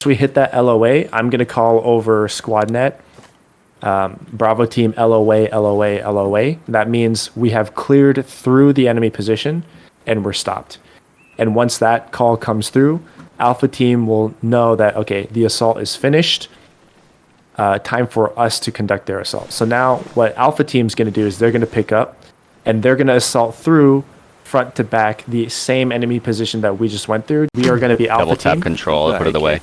we hit that LOA, I'm going to call over squad net, Bravo team LOA, LOA, LOA. That means we have cleared through the enemy position and we're stopped. And once that call comes through, Alpha team will know that, okay, the assault is finished. Time for us to conduct their assault. So now what Alpha team's going to do is they're going to pick up and they're going to assault through front to back the same enemy position that we just went through. We are going to be Alpha Double tap team. control, put it away.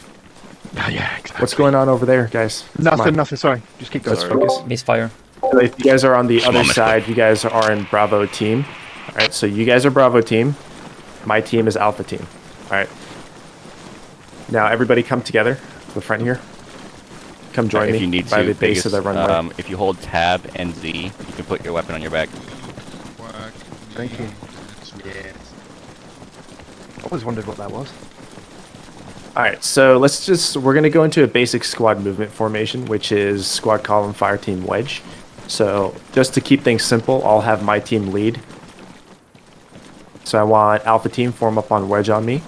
Oh, yeah, exactly. What's going on over there, guys? Nothing, sorry. Just keep going. Let's focus. Misfire. So if you guys are on the other side, you guys are in Bravo team. All right, so you guys are Bravo team. My team is Alpha team. All right. Now everybody come together to the front here. Come join me if you need by to, the base of the runway. If you hold tab and Z, you can put your weapon on your back. Thank you. Yes. I always wondered what that was. All right, so we're going to go into a basic squad movement formation, which is squad column, fire team, wedge. So just to keep things simple, I'll have my team lead. So I want Alpha team form up on wedge on me.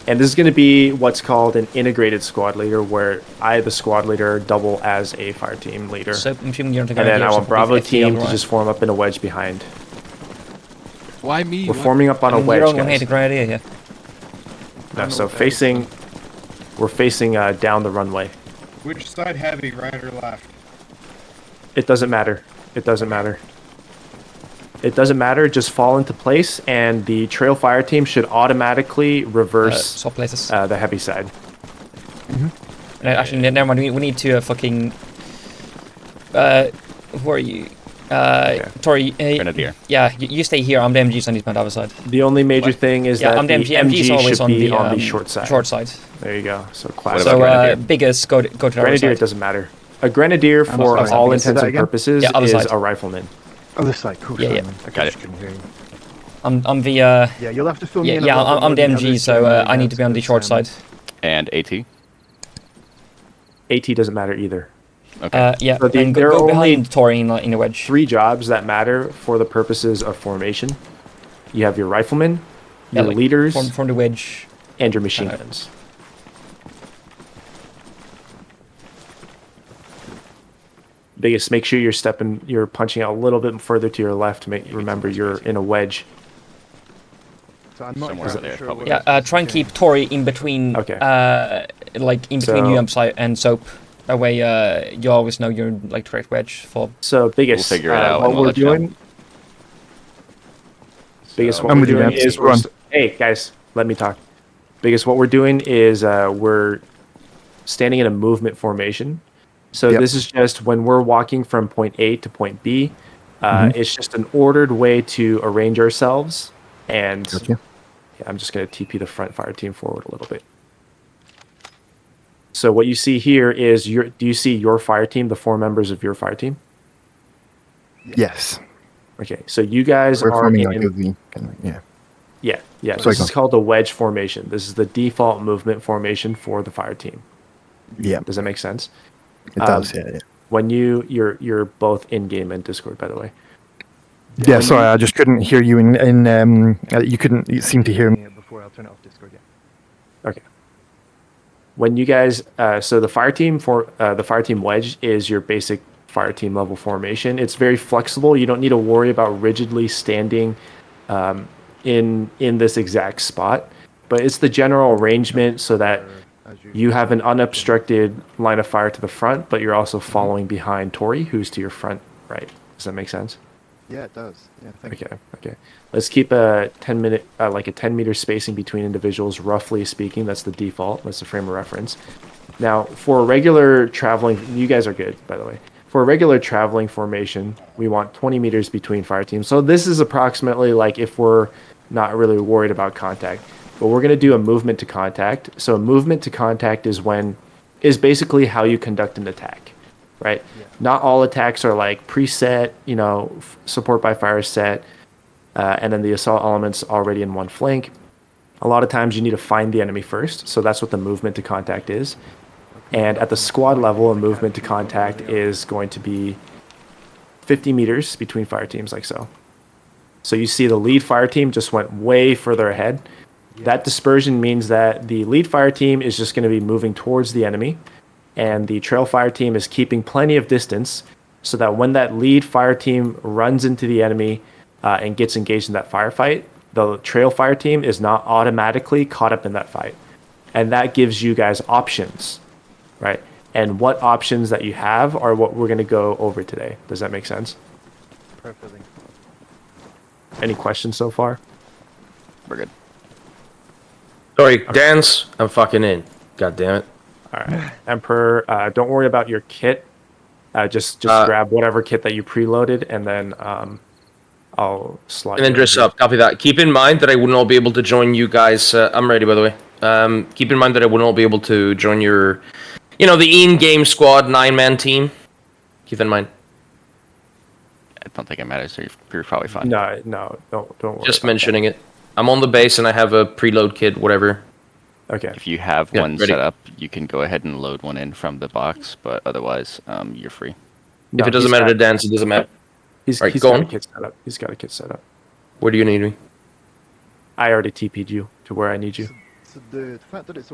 And this is going to be what's called an integrated squad leader, where I, the squad leader, double as a fire team leader. So I'm assuming you're and then I want Bravo team to just form up in a wedge behind. Why me? We're forming up on a wedge, You're guys. a great idea, yeah. No, so we're facing down the runway. Which side heavy, right or left? It doesn't matter. It doesn't matter. It doesn't matter. Just fall into place, and the trail fire team should automatically reverse swap places. The heavy side. Actually, never mind. We need to fucking. Who are you? Tori. Grenadier. Yeah, you stay here. I'm the MG, so I need my other side. The only major thing is that I'm the MG. MG is always should on be the, on the short side. Short side. There you go. So classic. So biggest go to the Grenadier. other side. It doesn't matter. A grenadier, for all intents and purposes, is a rifleman. Other side, cool. Yeah, I got it. couldn't hear you. I'm the. Yeah, you'll have to fill me in. Yeah, I'm the MG, so I need to be on the short side. And AT? AT doesn't matter either. Okay. Yeah, So and there are go only behind Tori in the wedge. 3 jobs that matter for the purposes of formation. You have your riflemen, your leaders, from the wedge, and your machine guns. Biggest, make sure you're punching out a little bit further to your left. Remember you're in a wedge. So I'm not Somewhere there, sure probably. Yeah, try and keep Tori in between. Okay. Like in between you and Soap. That way, you always know you're like direct wedge for. So biggest, we'll figure it out. what we're doing. Biggest, what we're doing is hey guys, let me talk. Biggest, what we're doing is we're standing in a movement formation. So this is just when we're walking from point A to point B. It's just an ordered way to arrange ourselves. And I'm just going to TP the front fire team forward a little bit. So what you see here is do you see your fire team, the 4 members of your fire team? Yes. Okay, so you guys are forming like a V. Yeah. This is called a wedge formation. This is the default movement formation for the fire team. Yeah. Does that make sense? It does, yeah. When you're both in game and Discord, by the way. Yeah, sorry, I just couldn't hear you you couldn't seem to hear me before. I'll turn it off Discord, yeah. Okay. When you guys, so the fire team wedge is your basic fire team level formation. It's very flexible. You don't need to worry about rigidly standing in this exact spot, but it's the general arrangement so that you have an unobstructed line of fire to the front, but you're also following behind Tori, who's to your front right. Does that make sense? Yeah, it does. Yeah, thank you. Okay. Let's keep a 10-minute, like a 10-meter spacing between individuals, roughly speaking. That's the default. That's the frame of reference. Now, for regular traveling, you guys are good, by the way. For a regular traveling formation, we want 20 meters between fire teams. So this is approximately like if we're not really worried about contact. But we're going to do a movement to contact. So a movement to contact is basically how you conduct an attack, right? Yeah. Not all attacks are like preset, support by fire set, and then the assault elements already in one flank. A lot of times you need to find the enemy first. So that's what the movement to contact is. And at the squad level, a movement to contact is going to be 50 meters between fire teams, like so. So you see the lead fire team just went way further ahead. That dispersion means that the lead fire team is just going to be moving towards the enemy, and the trail fire team is keeping plenty of distance so that when that lead fire team runs into the enemy and gets engaged in that firefight, the trail fire team is not automatically caught up in that fight. And that gives you guys options, right? And what options that you have are what we're going to go over today. Does that make sense? Perfectly. Any questions so far? We're good. Sorry, dance. I'm fucking in. God damn it. All right. Emperor, don't worry about your kit. Just grab whatever kit that you preloaded, and then I'll slot. And then you dress in. up. Copy that. Keep in mind that I will not be able to join you guys. I'm ready, by the way. Keep in mind that I will not be able to join your, the in-game squad 9-man team. Keep that in mind. I don't think it matters. So you're probably fine. No, don't worry. Just about mentioning it. I'm on the base and I have a preload kit, whatever. that. Okay. If you have Yeah, one ready. set up, you can go ahead and load one in from the box. But otherwise, you're free. No, If it doesn't he's matter got- to dance, it doesn't matter. He's Alright, he's go got a on. kit set up. He's got a kit set up. Where do you need me? I already TP'd you to where I need you.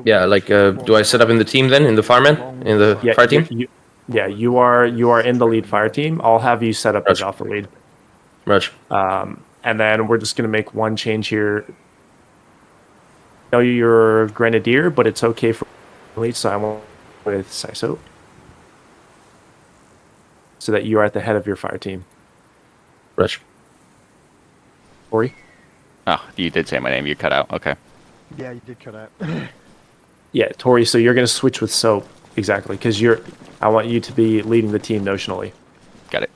Yeah, like, do I set up in the team then? In the fireman? In the Yeah, fire team? you are in the lead fire team. I'll have you set up as Gotcha. alpha lead. Roger. And then we're just going to make one change here. I know you're Grenadier, but it's okay for lead, so I went with Siso. So that you are at the head of your fire team. Roger. Ori? Oh, you did say my name. You cut out. Okay. Yeah, you did cut out. Yeah, Tori, so you're going to switch with Soap. Exactly, because I want you to be leading the team notionally. Got it.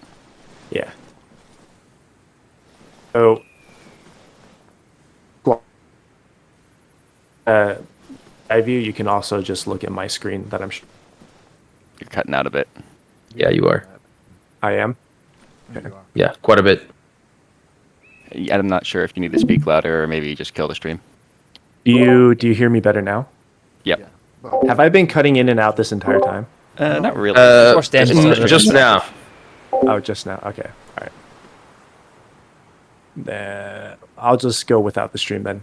Yeah. So, view, you can also just look at my screen that You're cutting out a bit. Yeah, you are. I am. Yeah, quite a bit. I'm not sure if you need to speak louder or maybe just kill the stream. Do you hear me better now? Yep. Have I been cutting in and out this entire time? Not really. course, Dan, Just now. Oh, just now. Okay. All right. Then I'll just go without the stream then.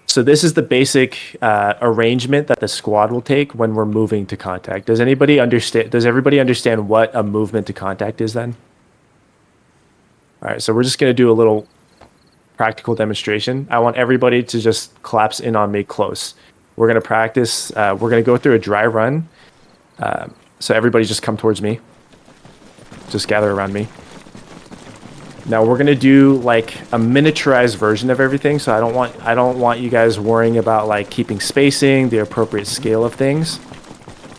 So this is the basic arrangement that the squad will take when we're moving to contact. Does anybody understand? Does everybody understand what a movement to contact is then? All right. So we're just going to do a little practical demonstration. I want everybody to just collapse in on me close. We're going to practice. We're going to go through a dry run. So everybody just come towards me. Just gather around me. Now we're gonna do like a miniaturized version of everything. So I don't want you guys worrying about like keeping spacing, the appropriate scale of things.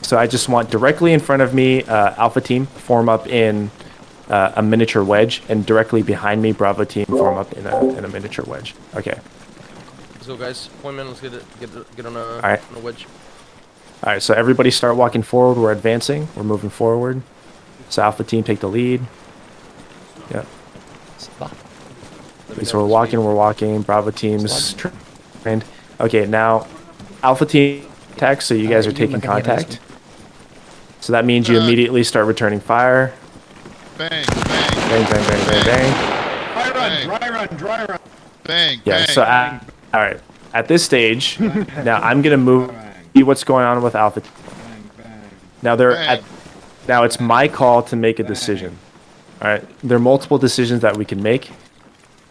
So I just want directly in front of me, Alpha team form up in a miniature wedge, and directly behind me, Bravo team form up in a miniature wedge. Okay. So guys, appointment. Let's get on a right. on a wedge. All right. So everybody start walking forward. We're advancing. We're moving forward. So Alpha team take the lead. Yep. So we're walking. Bravo team's trained. Okay, now Alpha team attack, so you guys are taking contact. So that means you immediately start returning fire. Bang, bang, Bang, bang, bang, bang, bang. Dry run. bang, Yeah, bang. so all right. At this stage, now I'm going to move, see what's going on with Alpha team. Now now it's my call to make a decision. All right, there are multiple decisions that we can make.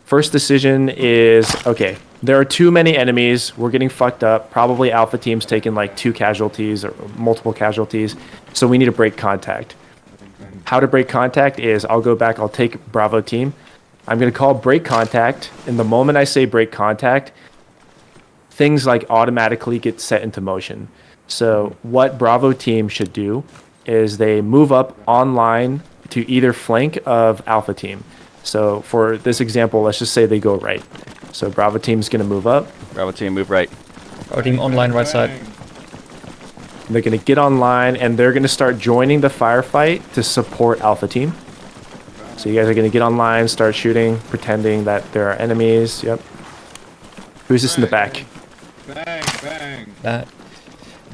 First decision is, okay, there are too many enemies. We're getting fucked up. Probably Alpha team's taking like 2 casualties or multiple casualties. So we need to break contact. How to break contact is I'll go back, I'll take Bravo team. I'm going to call break contact. And the moment I say break contact, things like automatically get set into motion. So what Bravo team should do is they move up online to either flank of Alpha team. So for this example, let's just say they go right. So Bravo team's going to move up. Bravo team, move right. Our team online right side. They're going to get online, and they're going to start joining the firefight to support Alpha team. So you guys are going to get online, start shooting, pretending that there are enemies. Yep. Who's this in the back? Bang, bang. That.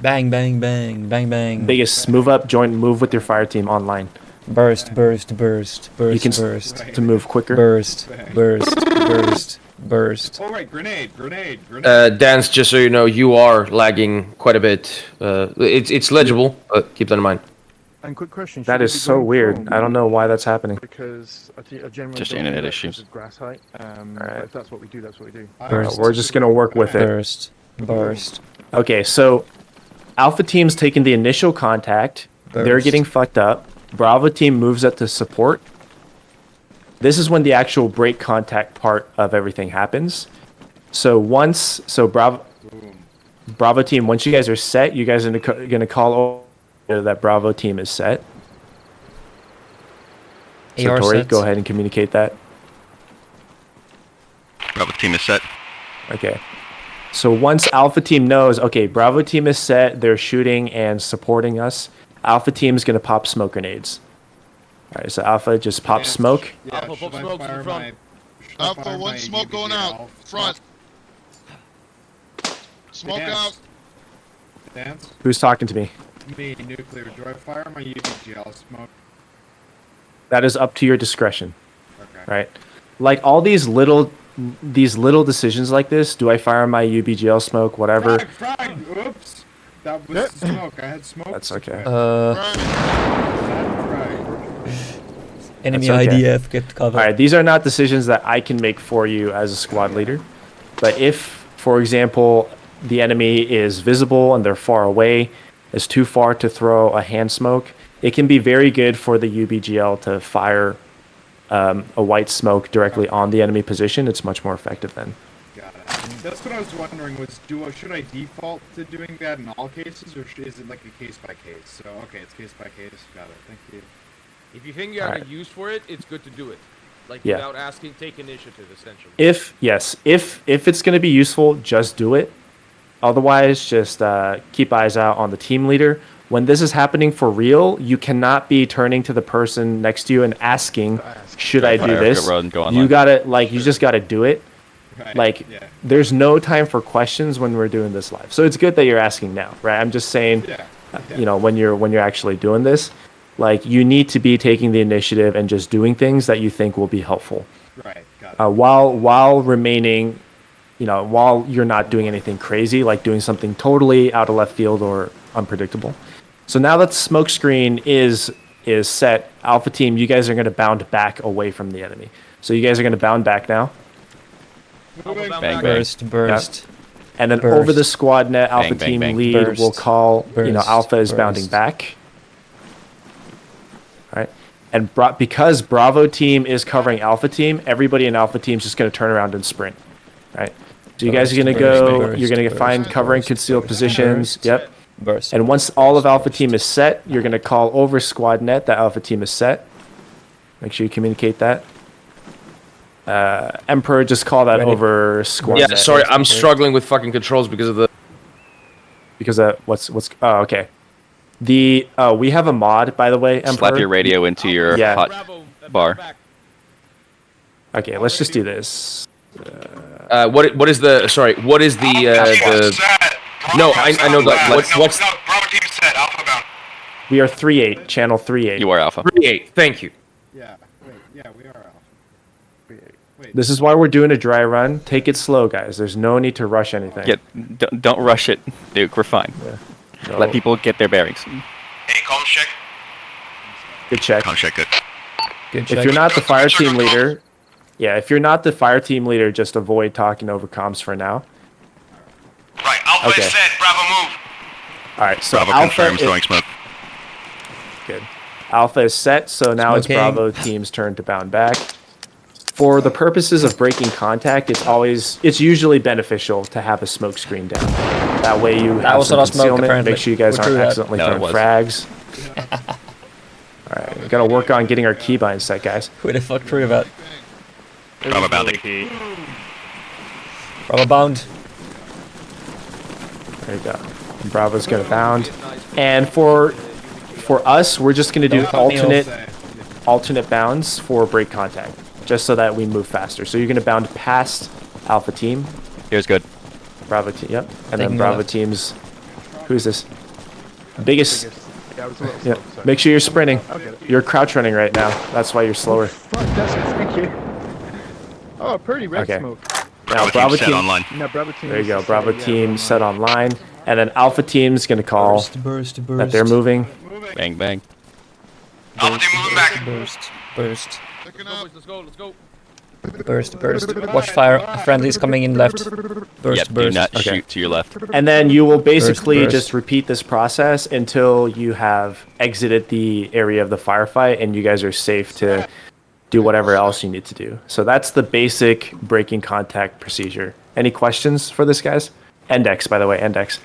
Bang, bang, bang, bang, bang. Biggest, move up, move with your fire team online. Burst, burst, burst, burst, You can burst, to move quicker. burst, burst, burst. Burst. Oh, right, grenade. Dance, just so you know, you are lagging quite a bit. It's legible, but keep that in mind. And quick question. That is so weird. I don't know why that's happening. Because I generally Just don't internet do that issues. because of grass height. Alright. If that's what we do, that's what we do. Burst. We're just gonna work with it. Burst. Burst. Okay, so Alpha Team's taking the initial contact. They're Burst. getting fucked up. Bravo Team moves up to support. This is when the actual break contact part of everything happens. So Bravo Team, once you guys are set, you guys are gonna call over that Bravo Team is set. So AR Tori, sets. go ahead and communicate that. Bravo team is set. Okay. So once Alpha Team knows, okay, Bravo Team is set, they're shooting and supporting us, Alpha Team is going to pop smoke grenades. All right, so Alpha just pop smoke. Yeah, Alpha, pop smoke in front. Alpha, one smoke going out. Front. Smoke out. Dance. Who's talking to me? Me, nuclear. Do I fire my UBGL smoke? That is up to your discretion, Okay. right? Like all these little decisions like this, do I fire my UBGL smoke, whatever? Frag! Oops! That was smoke. I had smoke. That's okay. Frag. Enemy That's okay. IDF, get cover. All right, these are not decisions that I can make for you as a squad leader. But if, for example, the enemy is visible and they're far away, it's too far to throw a hand smoke, it can be very good for the UBGL to fire a white smoke directly on the enemy position. It's much more effective then. Got it. That's what I was wondering was, should I default to doing that in all cases, or is it like a case by case? So, okay, it's case by case. Got it. Thank you. If you think you have Alright. a use for it, it's good to do it. Like Yeah. without asking, take initiative essentially. If it's going to be useful, just do it. Otherwise, just keep eyes out on the team leader. When this is happening for real, you cannot be turning to the person next to you and asking, should I do Fire, this? go run, go You online. gotta, you just gotta do it. Right. Like, yeah. there's no time for questions when we're doing this live. So it's good that you're asking now, right? I'm just saying, Yeah. you know, when you're actually doing this, like, you need to be taking the initiative and just doing things that you think will be helpful. Right. Got it. While remaining, you know, while you're not doing anything crazy, like doing something totally out of left field or unpredictable. So now that the smoke screen is set, Alpha Team, you guys are going to bound back away from the enemy. So you guys are going to bound back now. Moving. Bang, bang. Burst. Burst. And then Burst. over the squad net, Alpha Bang, bang, Team bang. lead Burst. will call, you know, Burst. Alpha is Burst. bounding back. All right. And because Bravo Team is covering Alpha Team, everybody in Alpha Team is just going to turn around and sprint. Right. So you guys are Burst, going to burst, go, burst, you're going to burst, find burst, covering burst, concealed burst, positions. burst. Yep. Burst. And once all of Alpha Team is set, you're going to call over squad net that Alpha Team is set. Make sure you communicate that. Emperor, just call that Ready. over squad Yeah, net. sorry, I'm struggling with fucking controls because of the. Because what's oh, okay. We have a mod, by the way, Emperor. Slap your radio into your Yeah. hot Bravo, bar. back. Okay, let's just do this. What is the? Sorry, what is the? No, I know that. What's Bravo team set. Alpha bound. We are 3-8, channel 3-8. You are Alpha. 3-8? Thank you. Yeah. Wait. Yeah, we are alpha. Wait. This is why we're doing a dry run. Take it slow, guys. There's no need to rush anything. Don't rush it, Duke. We're fine. No. Let people get their bearings. Hey, comms check. Good check. Comms check. Good. Good check. If you're not the fire team leader, yeah, if you're not the fire team leader, just avoid talking over comms for now. Right. Alpha Okay. is set. Bravo move. All right, so Bravo Alpha confirms is throwing smoke. good. Alpha is set, so now it's Smoking. Bravo team's turn to bound back. For the purposes of breaking contact, it's usually beneficial to have a smoke screen down. That way you have was some not smoke, concealment. apparently. Make sure you guys We aren't threw that. accidentally No, it throwing was. frags. All right, we gotta work on getting our keybinds set, guys. Who the fuck threw that? Bravo bounding. Rubber bound. There you go. And Bravo's gonna bound. And for us, we're just gonna do Don't cut me alternate bounds for break contact, just so that we move faster. So you're gonna bound past Alpha Team, Here's good. Bravo Team, yep, and then Taking Bravo left. Team's. Who's this? Biggest. Yeah, it was a little Yeah. slow, so- Make sure you're sprinting. I'll get it. You're crouch running right now. That's why you're slower. Fuck, that's thank you. Oh, pretty red Okay. smoke. Now, Bravo Bravo team set team. online. No, Bravo team. There you is go. to Bravo say, yeah, team we're set online. online, and then Alpha team's gonna call Burst. that they're moving. Moving. Bang bang. Alpha team moving back. Burst. Picking Go, up. boys, let's go, let's go. Burst. Watch fire. Friendlies coming in left. Yep, do not Okay. shoot to your left. And then you will basically burst. just repeat this process until you have exited the area of the firefight and you guys are safe to do whatever else you need to do. So that's the basic breaking contact procedure. Any questions for this, guys? Index, by the way, index.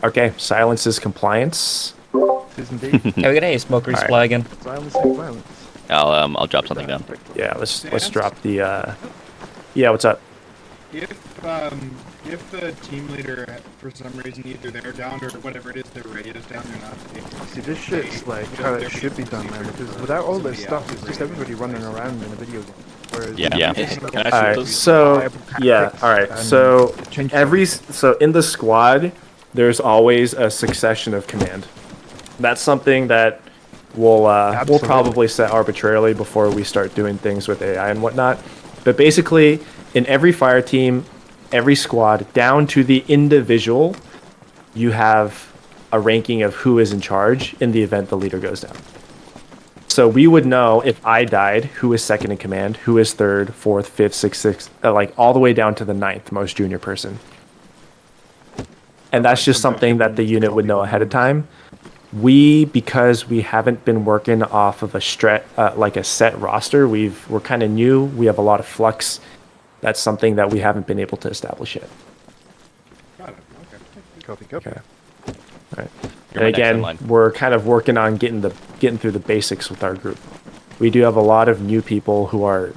Okay, silence is compliance. It is indeed. Yeah, we got a smoker Alright. supply again. Silence and violence. I'll drop something down. Yeah, let's drop the yeah, what's up? If the team leader, for some reason, either they're down or whatever it is, their radio's down, they're not. See, this shit's like how it should be done, man. Because without all this stuff, it's just everybody running around in a video game. Whereas Yeah. Can I All right, so yeah, all right. So so in the squad, there's always a succession of command. That's something that we'll Absolutely. probably set arbitrarily before we start doing things with AI and whatnot. But basically, in every fire team, every squad, down to the individual, you have a ranking of who is in charge in the event the leader goes down. So we would know if I died, who is second in command, who is third, fourth, fifth, sixth, like all the way down to the ninth most junior person. And that's just something that the unit would know ahead of time. Because we haven't been working off of a set roster, we're kind of new. We have a lot of flux. That's something that we haven't been able to establish yet. Got it. Okay. Copy. Okay. All right. You're And my next in again, line. we're kind of working on getting through the basics with our group. We do have a lot of new people who are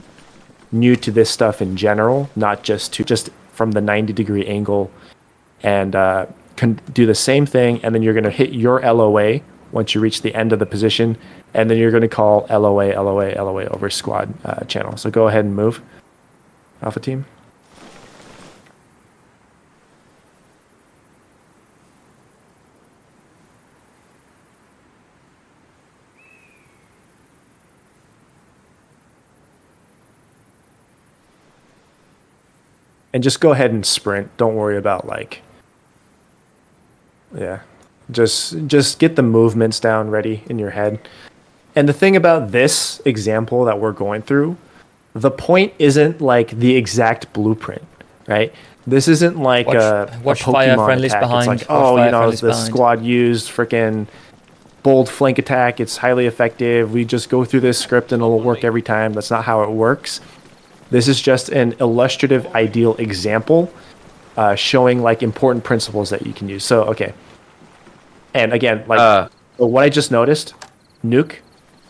new to this stuff in general, not just from the 90-degree angle, and can do the same thing. And then you're going to hit your LOA once you reach the end of the position, and then you're going to call LOA over squad channel. So go ahead and move, Alpha team. And just go ahead and sprint. Don't worry about just get the movements down ready in your head. And the thing about this example that we're going through, the point isn't like the exact blueprint, right? This isn't like a fire Pokemon friendlies attack. behind. It's like, Watch oh, fire you know, friendlies the behind. squad used freaking bold flank attack. It's highly effective. We just go through this script and it'll work every time. That's not how it works. This is just an illustrative, ideal example showing like important principles that you can use. So, okay. And again, so what I just noticed, Nuke,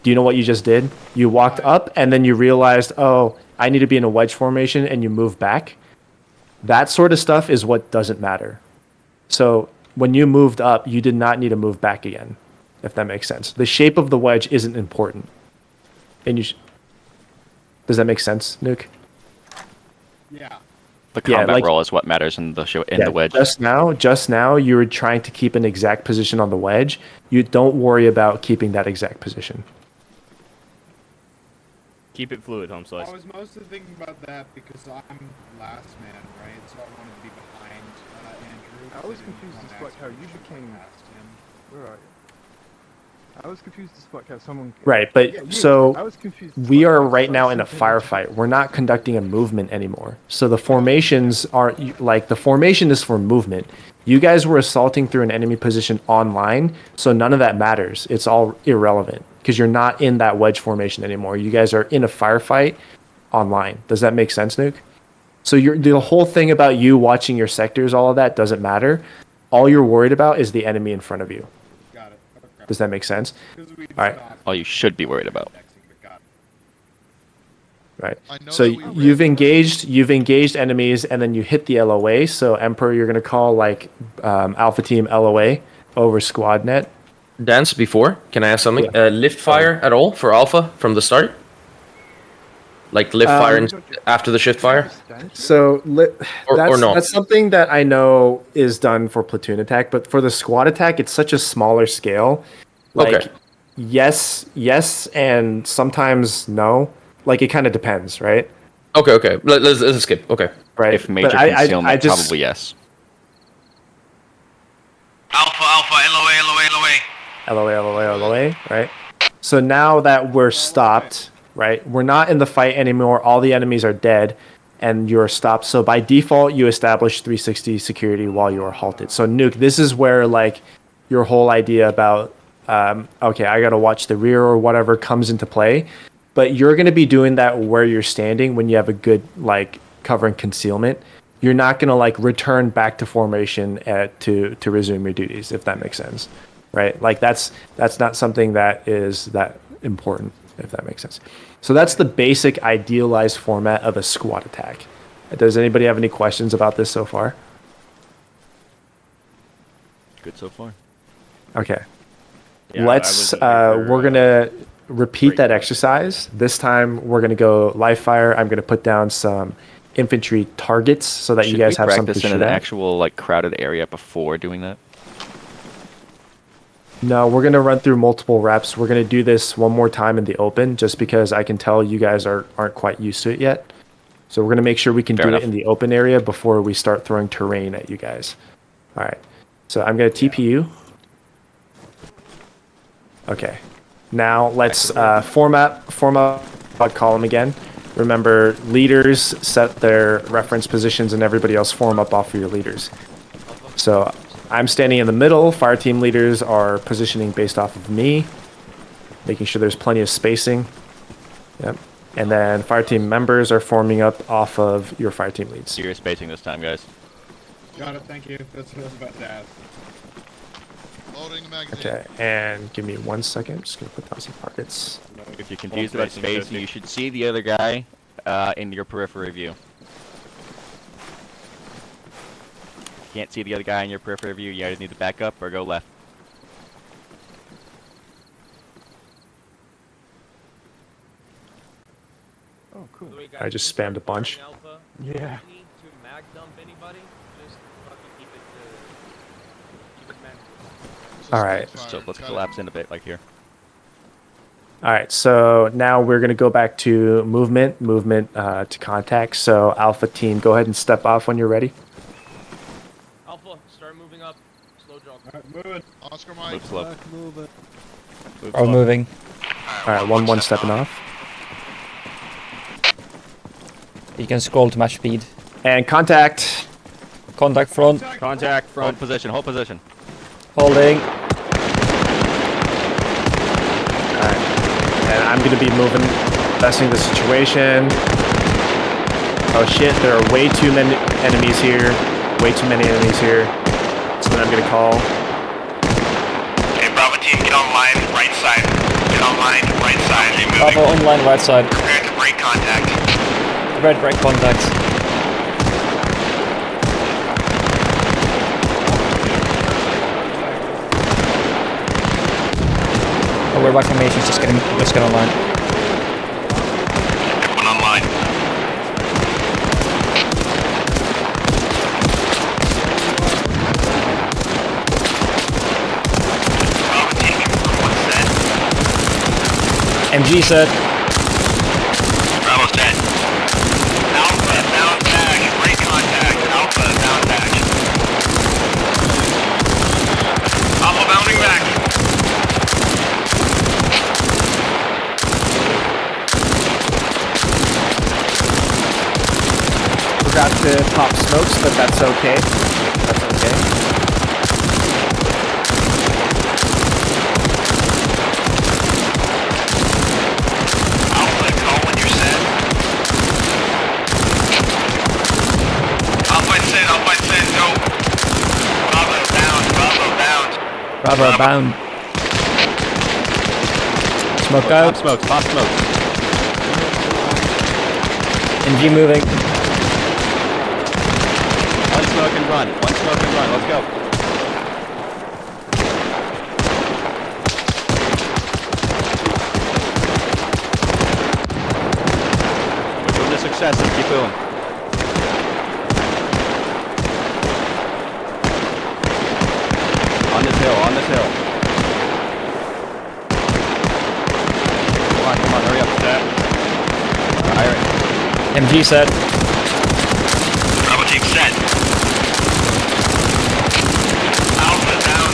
do you know what you just did? You walked up and then you realized, oh, I need to be in a wedge formation, and you move back. That sort of stuff is what doesn't matter. So when you moved up, you did not need to move back again, if that makes sense. The shape of the wedge isn't important. And does that make sense, Nuke? Yeah. The Yeah, combat like- roll is what matters in the wedge. Just now, you were trying to keep an exact position on the wedge. You don't worry about keeping that exact position. Keep it fluid, home slice. I was mostly thinking about that because I'm last man, right? So I wanted to be behind Andrew. I was so didn't confused want as to fuck how you accidentally became. past him. Where are you? I was confused as fuck how someone. Right, but Yeah, you- so I was confused as we fuck are how right now in a something was- firefight. We're not conducting a movement anymore. So the formations aren't like the formation is for movement. You guys were assaulting through an enemy position online, so none of that matters. It's all irrelevant because you're not in that wedge formation anymore. You guys are in a firefight online. Does that make sense, Nuke? So the whole thing about you watching your sectors, all of that doesn't matter. All you're worried about is the enemy in front of you. Got it. Okay. Does that make sense? 'Cause we All right. stopped All you should be worried about. indexing, but got it. Right. I know So that we you've ran- engaged enemies, and then you hit the LOA. So Emperor, you're gonna call like Alpha Team LOA over squad net. Dance, before, can I ask something? Lift fire at all for Alpha from the start? Like lift fire after the shift fire? So Or not? that's something that I know is done for platoon attack, but for the squad attack, it's such a smaller scale. Like, Okay. yes, and sometimes no. Like, it kind of depends, right? Okay. Let's skip. Okay. right? If major But concealment, just, probably yes. Alpha, LOA, right? So now that we're stopped, right? We're not in the fight anymore. All the enemies are dead, and you're stopped. So by default, you establish 360 security while you are halted. So Nuke, this is where like your whole idea about okay, I gotta watch the rear or whatever comes into play. But you're gonna be doing that where you're standing when you have a good like cover and concealment. You're not gonna like return back to formation to resume your duties, if that makes sense, right? Like that's not something that is that important, if that makes sense. So that's the basic idealized format of a squad attack. Does anybody have any questions about this so far? Good so far. Okay. Yeah, Let's I wasn't here for, we're gonna repeat that exercise. This time we're gonna go live fire. I'm gonna put down some infantry targets so that you guys have something to practice in shoot an at. actual like crowded area before doing that? No, we're gonna run through multiple reps. We're gonna do this one more time in the open, just because I can tell you guys aren't quite used to it yet. So we're gonna make sure we can Fair do enough. it in the open area before we start throwing terrain at you guys. All right. So I'm gonna TP you. Okay. Now let's format column again. Remember, leaders set their reference positions, and everybody else form up off of your leaders. So I'm standing in the middle. Fire team leaders are positioning based off of me, making sure there's plenty of spacing. Yep. And then fire team members are forming up off of your fire team leads. Serious spacing this time, guys. Got it, thank you. That's what I was about to ask. Loading the magazine. Okay, and give me 1 second. I'm just gonna put down some targets. If you're Confused confused about about spacing, you should see the other guy in your periphery view. If you can't see the other guy in your periphery view, you either need to back up or go left. Oh, cool. I just spammed a bunch. Yeah. Need to mag dump anybody? Just fucking keep it manageable. All right. So let's collapse in a bit, like here. All right, so now we're going to go back to movement to contact. So Alpha team, go ahead and step off when you're ready. Alpha, start moving up. Slow jog. Alright, moving. Oscar Mike. Move slow. Move Are slow. moving. All right, one stepping off. You can scroll to match speed. And contact. Contact front. Contact Hold front. position, hold position. Holding. All right. And I'm going to be moving, assessing the situation. Oh shit, there are way too many enemies here. Way too many enemies here. So then I'm going to call. Hey, Bravo team, get online, right side. Get online, right side. They Bravo online right side. Prepare to break contact. Red break contact. Oh, we're back formations. Let's get online. Everyone online. Bravo team, everyone set. MG set. Bravo set. Alpha, down back. Break contact. Alpha, down back. Alpha bounding back. Forgot to pop smokes, but that's okay. That's okay. Alpha, call when you're set. Alpha set, go. Bravo bound, Bravo bound. Smoke out. Pop smokes. MG moving. One smoke and run, let's go. We're doing this successive, keep going. On this hill. Come on, hurry up. Fire it. MG set. Bravo team set. Alpha down.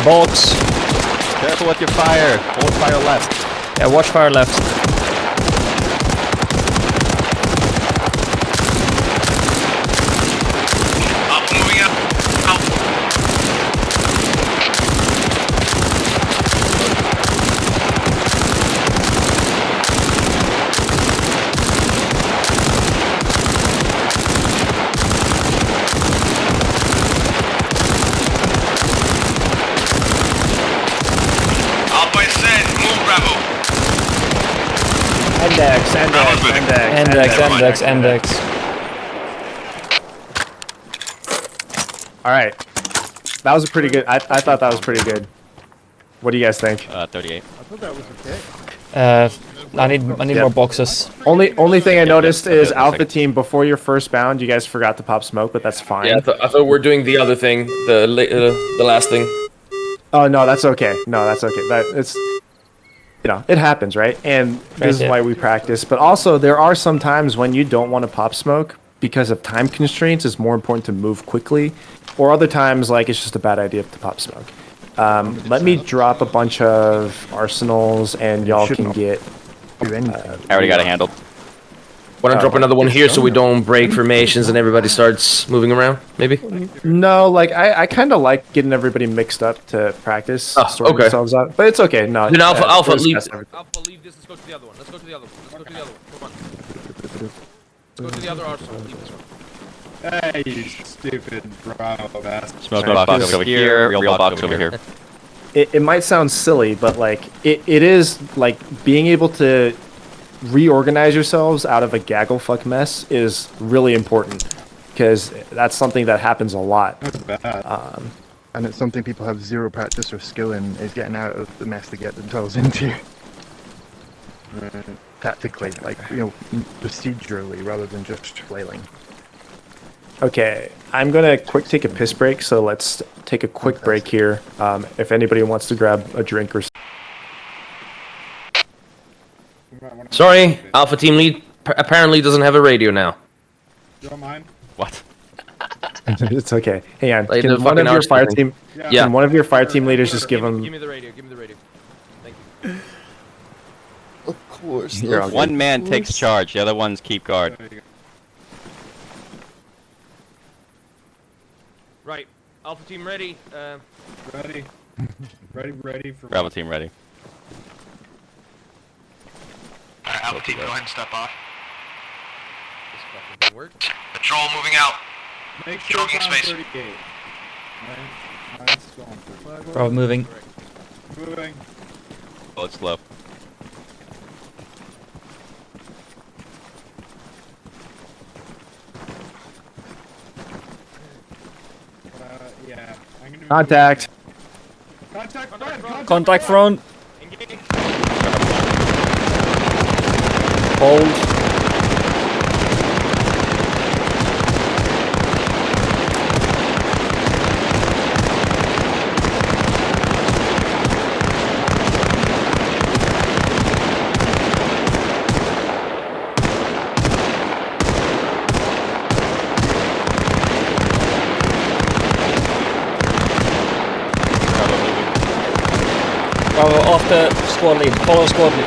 Box. Careful with your fire. Hold fire left. Yeah, watch fire left. Alpha moving up. Alpha. Alpha is set. Move, Bravo. Index, Bravo's moving. Index. All right. That was a pretty good. I thought that was pretty good. What do you guys think? 38. I need more boxes. Only thing I noticed is okay, Alpha second. Team, before your first bound, you guys forgot to pop smoke, but that's fine. Yeah, I thought we're doing the other thing, the last thing. Oh no, that's okay. No, that's okay. That it's, it happens, right? And this is yeah. why we practice. But also, there are some times when you don't want to pop smoke because of time constraints. It's more important to move quickly, or other times like it's just a bad idea to pop smoke. Let me drop a bunch of arsenals, and y'all can get. Do anything. I already got it handled. Want to drop another one here so we don't break formations and everybody starts moving around, maybe? No, like I kind of like getting everybody mixed up to practice, sorting okay. themselves out. But it's okay. No, Then Alpha, first leave. test everything. Alpha, leave this. Let's go to the other one. Let's go to the other one. Let's go to the other one. Come on. Let's go to the other arsenal. Leave this one. Hey, you stupid Bravo bastard. Smoke box over here. Real box over here. It might sound silly, but like it is like being able to reorganize yourselves out of a gaggle fuck mess is really important, because that's something that happens a lot. That's bad. And it's something people have zero practice or skill in, is getting out of the mess they get themselves into. Tactically, like, procedurally, rather than just flailing. Okay, I'm gonna take a piss break, so let's take a quick break here. If anybody wants to grab a drink or Sorry, Alpha Team Lead apparently doesn't have a radio now. You don't mind? What? it's okay. Hang on. Like the Can one fucking of your fire arsenal team? Yeah. Can one of your fire team leaders just give them? Give me the radio. Give me the radio. Thank you. Of course. Here, I'll One man takes charge. The other ones keep guard. There you go. Right. Alpha team ready. Ready. Ready for... Bravo team ready. Alpha team, go ahead and step off. This fucking thing worked. Patrol moving out. Make sure Jogging it's on space. 38. Right? Mine's going for Bravo moving. moving. Oh, it's slow. Yeah. I'm gonna be Contact. Contact front! Contact front. Engage. Hold. Bravo off the squad lead. Follow squad lead.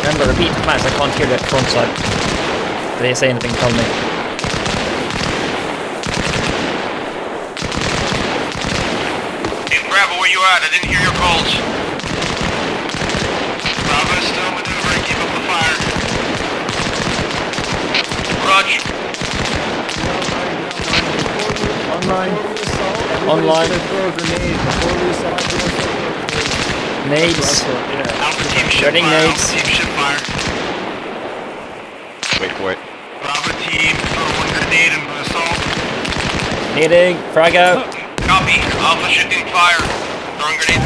Remember, repeat commands. I can't hear the front side. If they say anything, tell me. Hey, Bravo, where you at? I didn't hear your calls. Bravo is still maneuvering. Keep up the fire. Roger. online. Nades. Alpha team shift Shredding fire. nades. Alpha team shift fire. Wait for it. Bravo team, one grenade and assault. Needing. Frag out. Copy. Alpha shifting fire. Throwing grenade.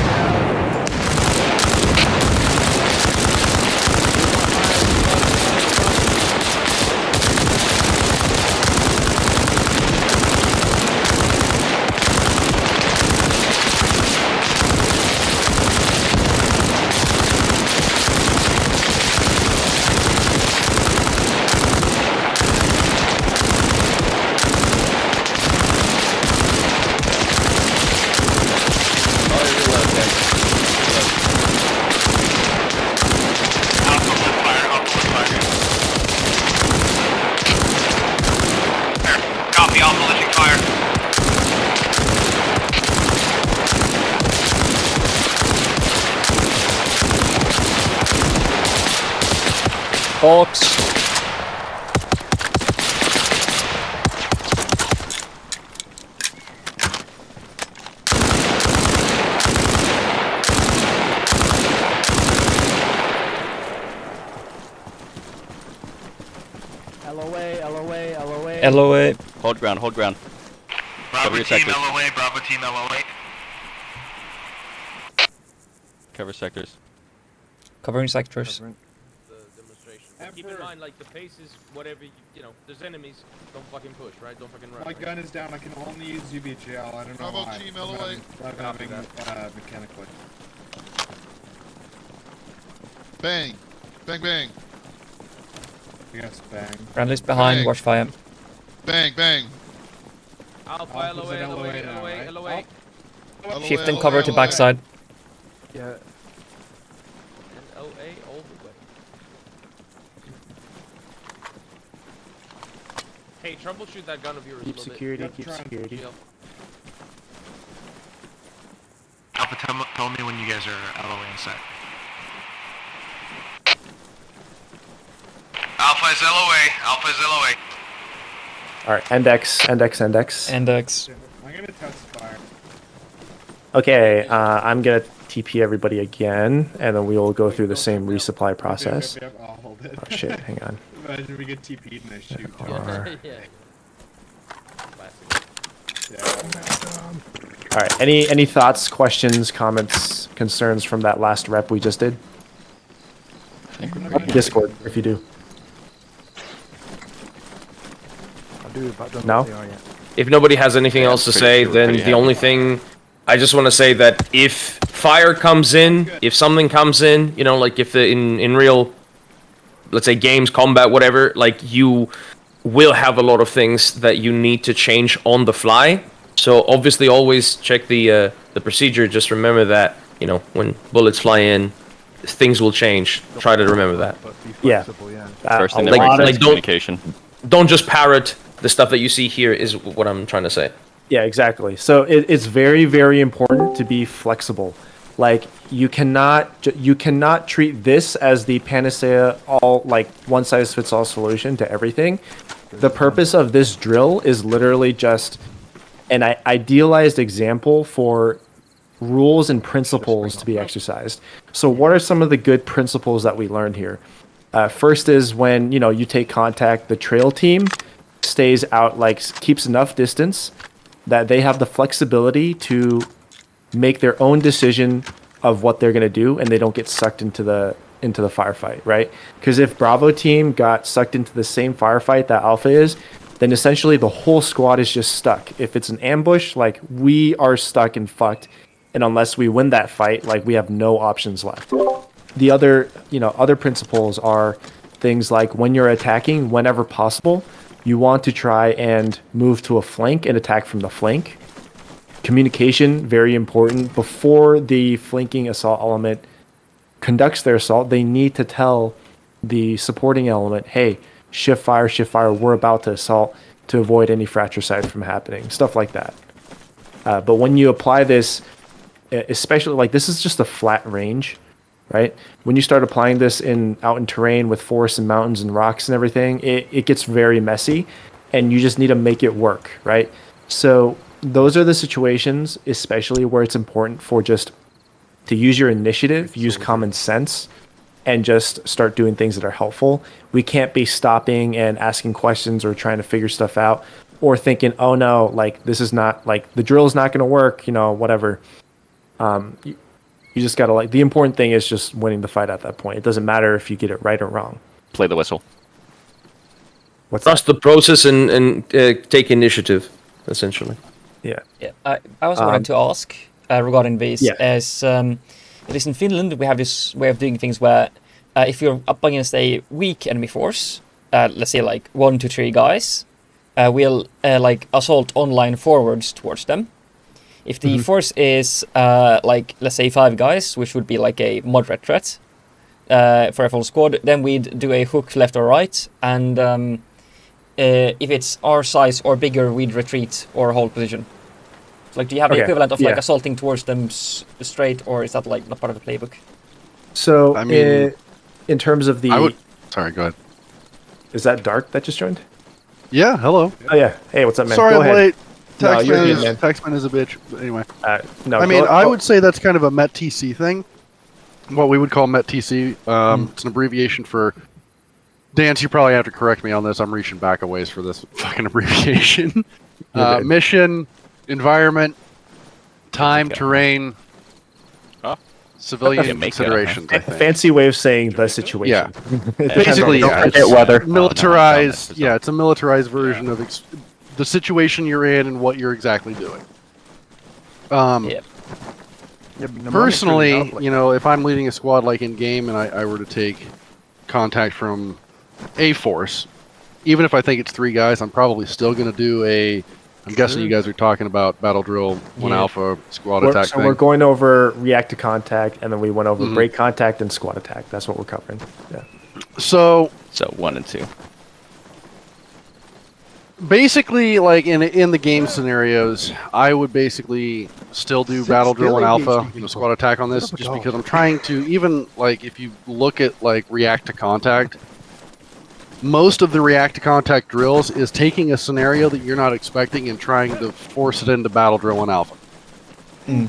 Alpha lit fire. Alpha lit fire. There. Copy. Alpha lifting fire. Box. LOA. Hold ground, hold ground. Bravo your team sectors. LOA. Bravo team LOA. Cover sectors. Covering sectors. The demonstration. Keep in mind, like, the pace is whatever, you know, there's enemies, don't fucking push, right? Don't fucking run. My gun is down. I can only use UBGL. I don't know Bravo why. team LOA. I'm having mechanically. Bang. Bang, bang. Yes, bang. Friendly's behind. Bang. Watch fire. Bang, bang. Alpha, Alpha's LOA, in LOA, LOA now, LOA, right? LOA. LOA, Shift and LOA, cover to LOA. backside. Yeah. And LA all the way. Hey, troubleshoot that gun of yours a Keep little security. Yep, Keep trying. security. bit. Alpha, tell me when you guys are LOA inside. Alpha is LOA. Alpha is LOA. All right. Index. Index. Index. I'm gonna test fire. Okay. I'm gonna TP everybody again, and then we will go through the same resupply process. Yep, I'll hold it. Oh shit! Hang on. Imagine we get TP'd and I shoot. Yeah. Classic. Yeah. All right. Any thoughts, questions, comments, concerns from that last rep we just did? Discord, if you do. I do, but I don't No? know what they are yet. If nobody has anything Yeah, else to pretty say, sure we're then pretty the only thing I just want to say that if fire comes in, if something comes in, you know, like if the in real, let's say games, combat, whatever, like you will have a lot of things that you need to change on the fly. So obviously, always check the procedure. Just remember that, you know, when bullets fly in, things will change. Try to remember that. But be Yeah. flexible, yeah. First a thing that like- breaks lot down of- is communication. Don't just parrot the stuff that you see here. Is what I'm trying to say. Yeah, exactly. So it's very, very important to be flexible. Like you cannot treat this as the panacea, all like one size fits all solution to everything. The purpose of this drill is literally just an idealized example for rules and principles to be exercised. So what are some of the good principles that we learned here? First is when you take contact, the trail team stays out, like keeps enough distance that they have the flexibility to make their own decision of what they're going to do, and they don't get sucked into the firefight, right? Because if Bravo team got sucked into the same firefight that Alpha is, then essentially the whole squad is just stuck. If it's an ambush, like we are stuck and fucked, and unless we win that fight, like we have no options left. The other principles are things like when you're attacking, whenever possible, you want to try and move to a flank and attack from the flank. Communication, very important. Before the flanking assault element conducts their assault, they need to tell the supporting element, hey, shift fire, we're about to assault, to avoid any fratricide from happening, stuff like that. But when you apply this, especially like this is just a flat range, right? When you start applying this out in terrain with forests and mountains and rocks and everything, it gets very messy, and you just need to make it work, right? So those are the situations, especially where it's important for just to use your initiative, use common sense, and just start doing things that are helpful. We can't be stopping and asking questions or trying to figure stuff out, or thinking, oh no, like this is not, like the drill is not going to work, whatever. You just got to, like, the important thing is just winning the fight at that point. It doesn't matter if you get it right or wrong. Play the whistle. What's Trust the process and take initiative, essentially. Yeah. Yeah, I also wanted to ask regarding this. Yeah. As at least in Finland, we have this way of doing things where if you're up against a weak enemy force, let's say like 1 to 3 guys, we'll like assault online forwards towards them. If the force is like, let's say 5 guys, which would be like a moderate threat for a full squad, then we'd do a hook left or right, and if it's our size or bigger, we'd retreat or hold position. Like, do you have the equivalent of like assaulting towards them straight, or is that like not part of the playbook? So, I mean, in terms of the... Sorry, go ahead. Is that Dark that just joined? Yeah, hello. Oh, yeah. Hey, what's up, man? Sorry Go I'm ahead. late. No, you're good, man. Taxman is a bitch. But anyway. No, I mean, I would say that's kind of a MET-TC thing. What we would call MET-TC. It's an abbreviation for... Dance, you probably have to correct me on this. I'm reaching back a ways for this fucking abbreviation. Mission, environment, time, terrain, civilian considerations, I think. Fancy way of saying the situation. Yeah. Basically, yeah. Forget weather. Militarized, yeah, it's a militarized version of the situation you're in and what you're exactly doing. Personally, if I'm leading a squad like in game and I were to take contact from a force, even if I think it's 3 guys, I'm probably still going to do I'm guessing you guys are talking about Battle Drill 1 Alpha squad attack So thing. we're going over react to contact, and then we went over break contact and squad attack. That's what we're covering. Yeah. So 1 and 2. Basically, like in the game scenarios, I would basically still do Battle Drill 1 Alpha, squad attack on this, just because I'm trying to, even like if you look at like react to contact, most of the react to contact drills is taking a scenario that you're not expecting and trying to force it into Battle Drill 1 Alpha.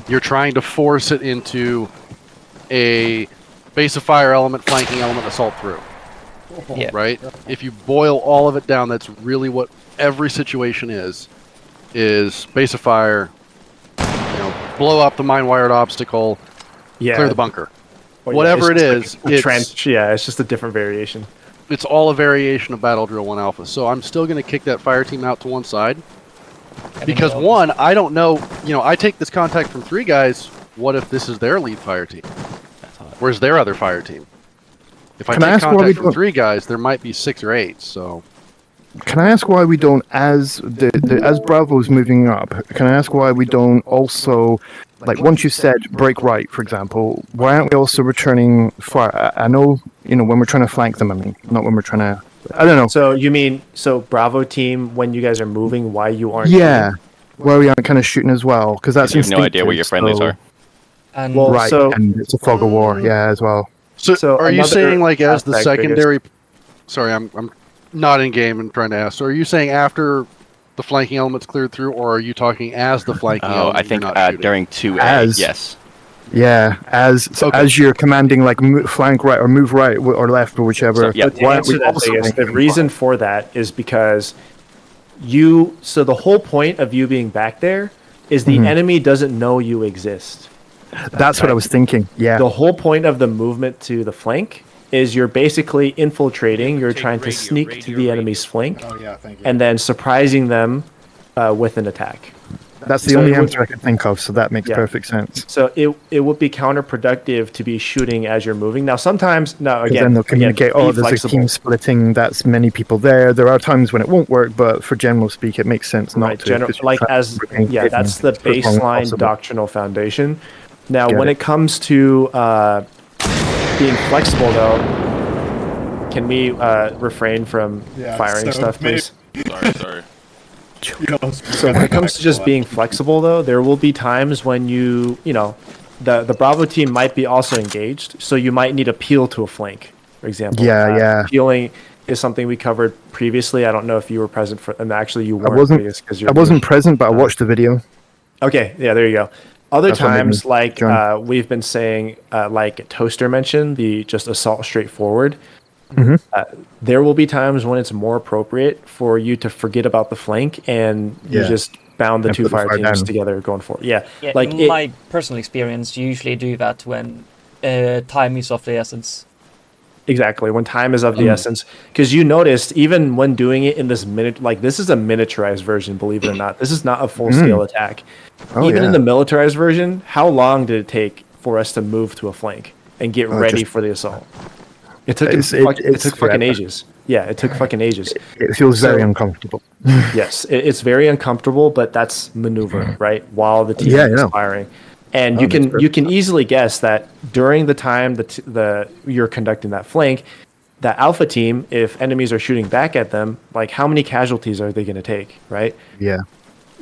You're trying to force it into a base of fire element, flanking element, assault through. Yeah. Right? If you boil all of it down, that's really what every situation is base of fire, blow up the mine-wired obstacle, clear the bunker. Whatever it is, it's trench. Yeah, it's just a different variation. It's all a variation of Battle Drill 1 Alpha. So I'm still going to kick that fire team out to one side. Because one, I don't know, I take this contact from 3 guys, what if this is their lead fire team? Where's their other fire team? If I take contact from 3 guys, there might be 6 or 8, so... Can I ask why we don't, as Bravo's moving up, can I ask why we don't also, like once you said break right, for example, why aren't we also returning fire? I know, when we're trying to flank them, I mean, not when we're trying to, I don't know. So you mean, Bravo team, when you guys are moving, why you aren't... Yeah, why we aren't kind of shooting as well, because that's you have no idea where your friendlies are. And right, and it's a fog of war, yeah, as well. So are you saying, like, as the secondary... Sorry, I'm not in game and trying to ask. So are you saying after the flanking element's cleared through, or are you talking as the flanking element? I think during 2A, yes. Yeah, as you're commanding, like, flank right or move right or left or whichever. So, to answer that, the reason for that is because so the whole point of you being back there is the enemy doesn't know you exist. That's what I was thinking, yeah. The whole point of the movement to the flank is you're basically infiltrating, you're trying to sneak to the enemy's flank, and then surprising them with an attack. That's the only answer I can think of, so that makes perfect sense. So it would be counterproductive to be shooting as you're moving. Now sometimes, then they'll communicate, there's a team splitting, that's many people there. There are times when it won't work, but for general speak, it makes sense not to. That's the baseline doctrinal foundation. Now, when it comes to being flexible, though, can we refrain from firing stuff, please? Sorry. So when it comes to just being flexible, though, there will be times when the Bravo team might be also engaged, so you might need to peel to a flank, for example. Yeah. is something we covered previously. I don't know if you were present for, and actually you I weren't. wasn't. Because I wasn't present, but I watched the video. Okay, yeah, there you go. Other That's what made times, me like join. we've been saying, like Toaster mentioned, the just assault straightforward. There will be times when it's more appropriate for you to forget about the flank and you Yeah. just bound the And two put the fire fire teams down. together going forward. Yeah, Yeah, like in my personal experience, you usually do that when time is of the essence. exactly when time is of the essence. Because you noticed even when doing it in this minute, like this is a miniaturized version, believe it or not. This is not a full scale attack. Oh, Even in yeah. the militarized version, how long did it take for us to move to a flank and get ready just- for the assault? It took It's- it it's took fucking forever. ages. Yeah, it took fucking ages. It feels very So- uncomfortable. Yes, it's very uncomfortable, but that's maneuver, right? While the team Yeah, is yeah. firing, and Oh, you that's can perfect. easily guess that during the time the you're conducting that flank, that alpha team, if enemies are shooting back at them, like how many casualties are they going to take, right? Yeah.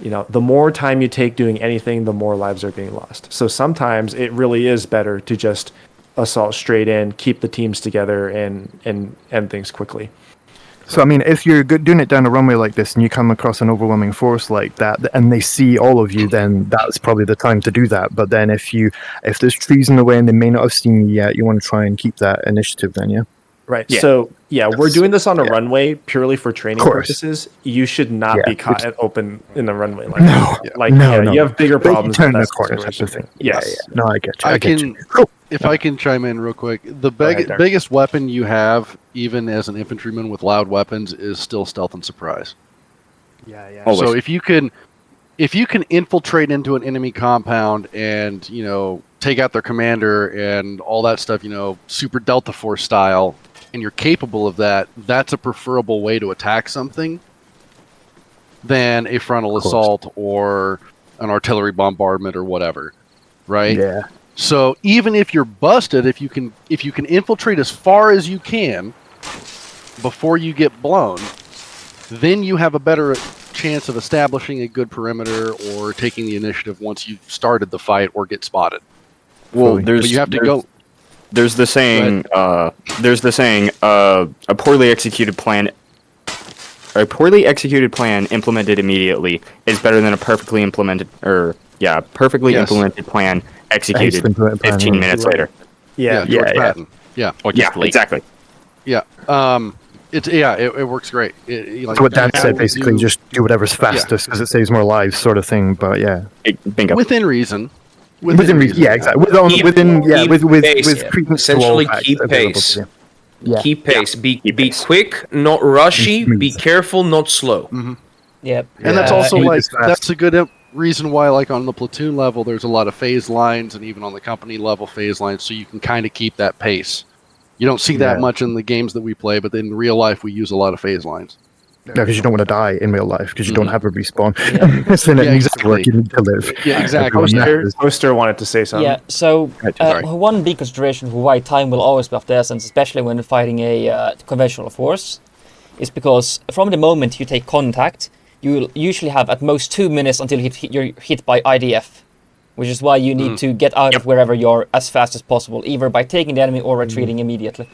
You know, the more time you take doing anything, the more lives are being lost. So sometimes it really is better to just assault straight in, keep the teams together, and end things quickly. So I mean, if you're doing it down a runway like this, and you come across an overwhelming force like that, and they see all of you, then that's probably the time to do that. But then if there's trees in the way and they may not have seen you yet, you want to try and keep that initiative. Then yeah. Right. Yeah. So yeah, we're doing this on a yeah. runway purely for training course. purposes. You should not Yeah, be caught it's- open in the runway like No, that. Like no, yeah, no. you have bigger But you problems. turn with the that corner type situation. of thing. Yes. Yeah. No, I get you. I get can- you. Cool. If I can chime in real quick, the ahead, Derek. biggest weapon you have, even as an infantryman with loud weapons, is still stealth and surprise. Yeah, yeah. Always. So if you can infiltrate into an enemy compound and take out their commander and all that stuff, super Delta Force style, and you're capable of that, that's a preferable way to attack something than a frontal course. assault or an artillery bombardment or whatever, right? Yeah. So even if you're busted, if you can infiltrate as far as you can before you get blown, then you have a better chance of establishing a good perimeter or taking the initiative once you've started the fight or get spotted. Well, But But you have to go. There's the saying. A poorly executed plan. A poorly executed plan implemented immediately is better than a perfectly implemented Yes. implemented plan executed implemented plan, 15 right. minutes Right. later. Yeah. George yeah. Patton. Yeah, Oh, yeah, exactly. yeah. It works great. That's what Dan said. Basically, just do whatever's fastest because it saves more lives, sort of thing. But yeah, Bingo. within reason. within reason. Yeah, exactly. Keep- Within keep with pace. credence to all Essentially, facts keep available pace. to you. Yeah. Keep pace. Be pace. quick, not rushy. And Be smooth. careful, not slow. Yep. And that's Yeah. also Keep like it fast. that's a good reason why, like on the platoon level, there's a lot of phase lines, and even on the company level phase lines, so you can kind of keep that pace. You don't see that Yeah. much in the games that we play, but in real life, we use a lot of phase lines. Yeah, because you don't want to die in real life because you don't Mhm. have a respawn. so then it Yeah, needs exactly. to work. You need to live. Yeah, exactly. Everyone Poster, matters. Poster wanted to say something. Yeah, so Sorry. one big consideration for why time will always be of the essence, especially when fighting a conventional force, is because from the moment you take contact, you'll usually have at most 2 minutes until you're hit by IDF, which is why you need to get out of wherever you're as fast as possible, either by taking the enemy or retreating immediately.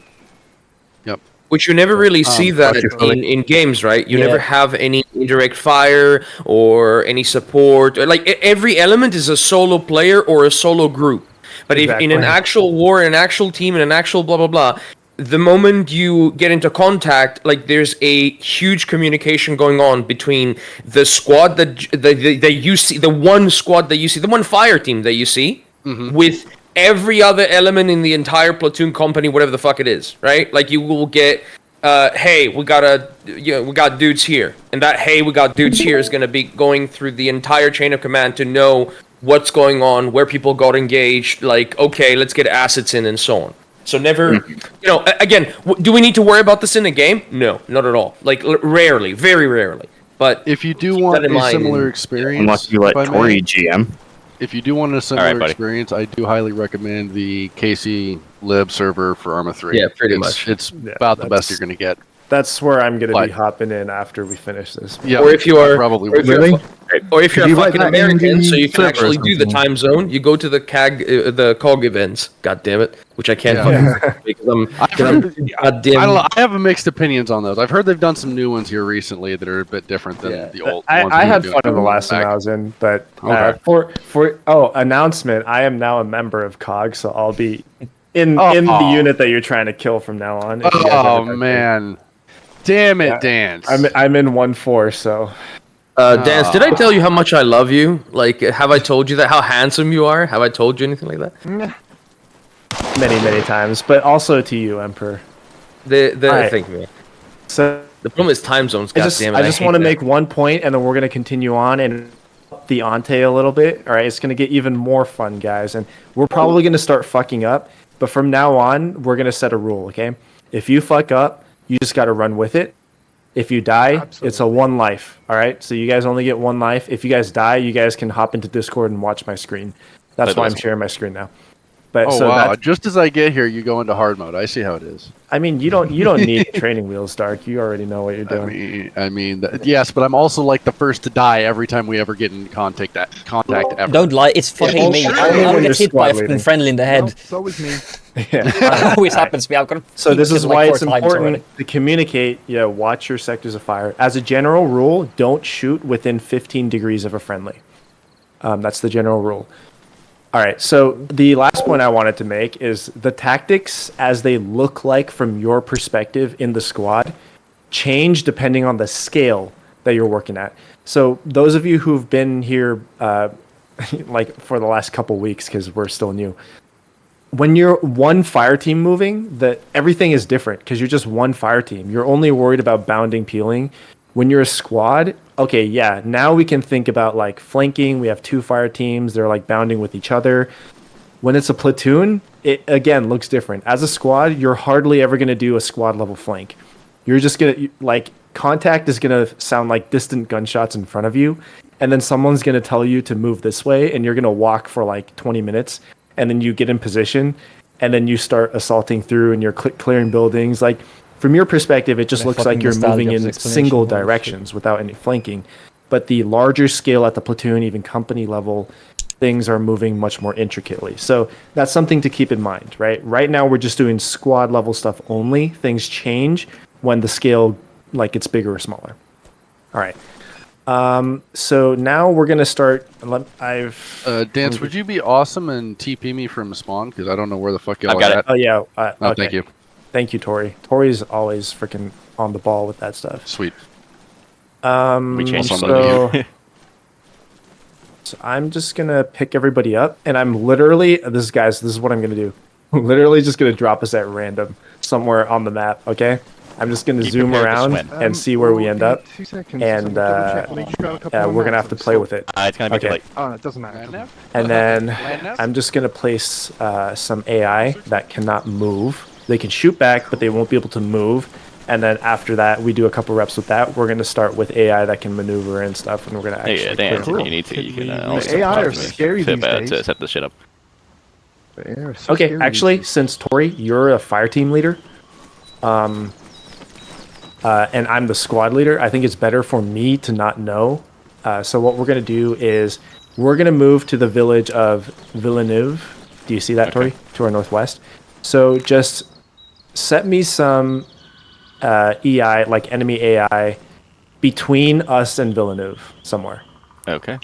Which you never really see that Gotcha, Philly. in games, right? You Yeah. never have any indirect fire or any support. Or like every element is a solo player or a solo group. But if in an Exactly. actual war, in an actual team, in an actual blah blah blah, the moment you get into contact, like there's a huge communication going on between the squad that you see, the one squad that you see, the one fire team that you see, with every other element in the entire platoon, company, whatever the fuck it is, right? Like you will get, hey, we got dudes here, and that hey, we got dudes here is gonna be going through the entire chain of command to know what's going on, where people got engaged, like okay, let's get assets in, and so on. So never, again, do we need to worry about this in a game? No, not at all. Like rarely, very rarely. But If you do Keep want that in a mind. similar experience, Unless you let if I may, Tori GM. if you do want a similar Alright, buddy. experience, I do highly recommend the KC Lib server for Arma 3. Yeah, pretty It's- much. It's Yeah, about the best that's- you're going to get. That's where I'm going to But- be hopping in after we finish this. Yeah, or if you are, probably or if you're, Really? Or if you're Could a you write fucking that in American, the so you can server or actually do the something? time zone, you go to the the COG events. God damn it, which I can't Yeah. fucking because I'm. I've Cause I'm heard- goddamn. I don't know. I have mixed opinions on those. I've heard they've done some new ones here recently that are a bit different than the old ones. I we were had doing fun in the last one back. I was in, but Okay. for announcement, I am now a member of COG, so I'll be in Oh. the unit that you're trying to kill from now on. if you guys ever Oh touch me. man, damn it, Yeah. Dance. I'm in 1-4, so Dance, did I tell you how much I love you? Like, have I told you that? How handsome you are? Have I told you anything like that? many times, but also to you, Emperor. Alright. Thank you. So The problem is time zones. I God just damn it! I just hate want to that. make one point, and then we're gonna continue on and up the ante a little bit. All right, it's gonna get even more fun, guys, and we're probably gonna start fucking up. But from now on, we're gonna set a rule. Okay, if you fuck up, you just gotta run with it. If you die, it's a one life. All right, so you guys only get one life. If you guys die, you guys can hop into Discord and watch my screen. That's why I'm sharing my screen now. But Oh so wow! that's, Just as I get here, you go into hard mode. I see how it is. I mean, you don't need training wheels, Dark. You already know what you're doing. Yes, but I'm also like the first to die every time we ever get in contact ever. Don't lie, it's fucking me. only I when will you're get hit by a squad fucking leading. friendly in the head. So is me. Yeah. It always happens to me. I've got So this is like why 4 it's times important already. to communicate. Watch your sectors of fire. As a general rule, don't shoot within 15 degrees of a friendly. That's the general rule. All right. So the last point I wanted to make is the tactics, as they look like from your perspective in the squad, change depending on the scale that you're working at. So those of you who've been here, like for the last couple weeks, because we're still new. When you're one fire team moving, everything is different because you're just one fire team. You're only worried about bounding, peeling. When you're a squad, okay, yeah, now we can think about like flanking. We have 2 fire teams. They're like bounding with each other. When it's a platoon, it again looks different. As a squad, you're hardly ever going to do a squad level flank. You're just going to, like, contact is going to sound like distant gunshots in front of you. And then someone's going to tell you to move this way. And you're going to walk for like 20 minutes. And then you get in position, and then you start assaulting through, and you're clearing buildings. Like, from your perspective, it just The looks like fucking you're moving nostalgia of in this explanation, single holy shit. directions without any flanking. But the larger scale at the platoon, even company level, things are moving much more intricately. So that's something to keep in mind, right? Right now, we're just doing squad level stuff only. Things change when the scale, like, gets bigger or smaller. All right. So now we're gonna start. Dance, would you be awesome and TP me from spawn? Because I don't know where the fuck y'all I've got are it. at. Oh yeah. Oh, Okay. thank you. Thank you, Tori. Tori's always freaking on the ball with that stuff. Sweet. We changed Also, something. So I'm just gonna pick everybody up, and I'm literally this is what I'm gonna do. I'm literally just gonna drop us at random somewhere on the map. Okay. I'm just gonna Be zoom prepared to around swim. and see where we end up, 2 seconds. and we're gonna have to play with it. It's gonna be Okay. too late. Oh, it doesn't matter. Land nav? And then Land nav? I'm just going to place some AI that cannot move. They can shoot back, but they won't be able to move. And then after that, we do a couple reps with that. We're going to start with AI that can maneuver and stuff, and we're going to actually Hey, Dan, clear. you need to. You can The also AI talk are to me scary these to days. set this shit up. Yeah, so Okay, scary. actually, since Tori, you're a fire team leader, and I'm the squad leader, I think it's better for me to not know. So what we're going to do is we're going to move to the village of Villeneuve. Do you see that, Tori? To our northwest. So just set me some EI, like enemy AI, between us and Villeneuve somewhere. Okay.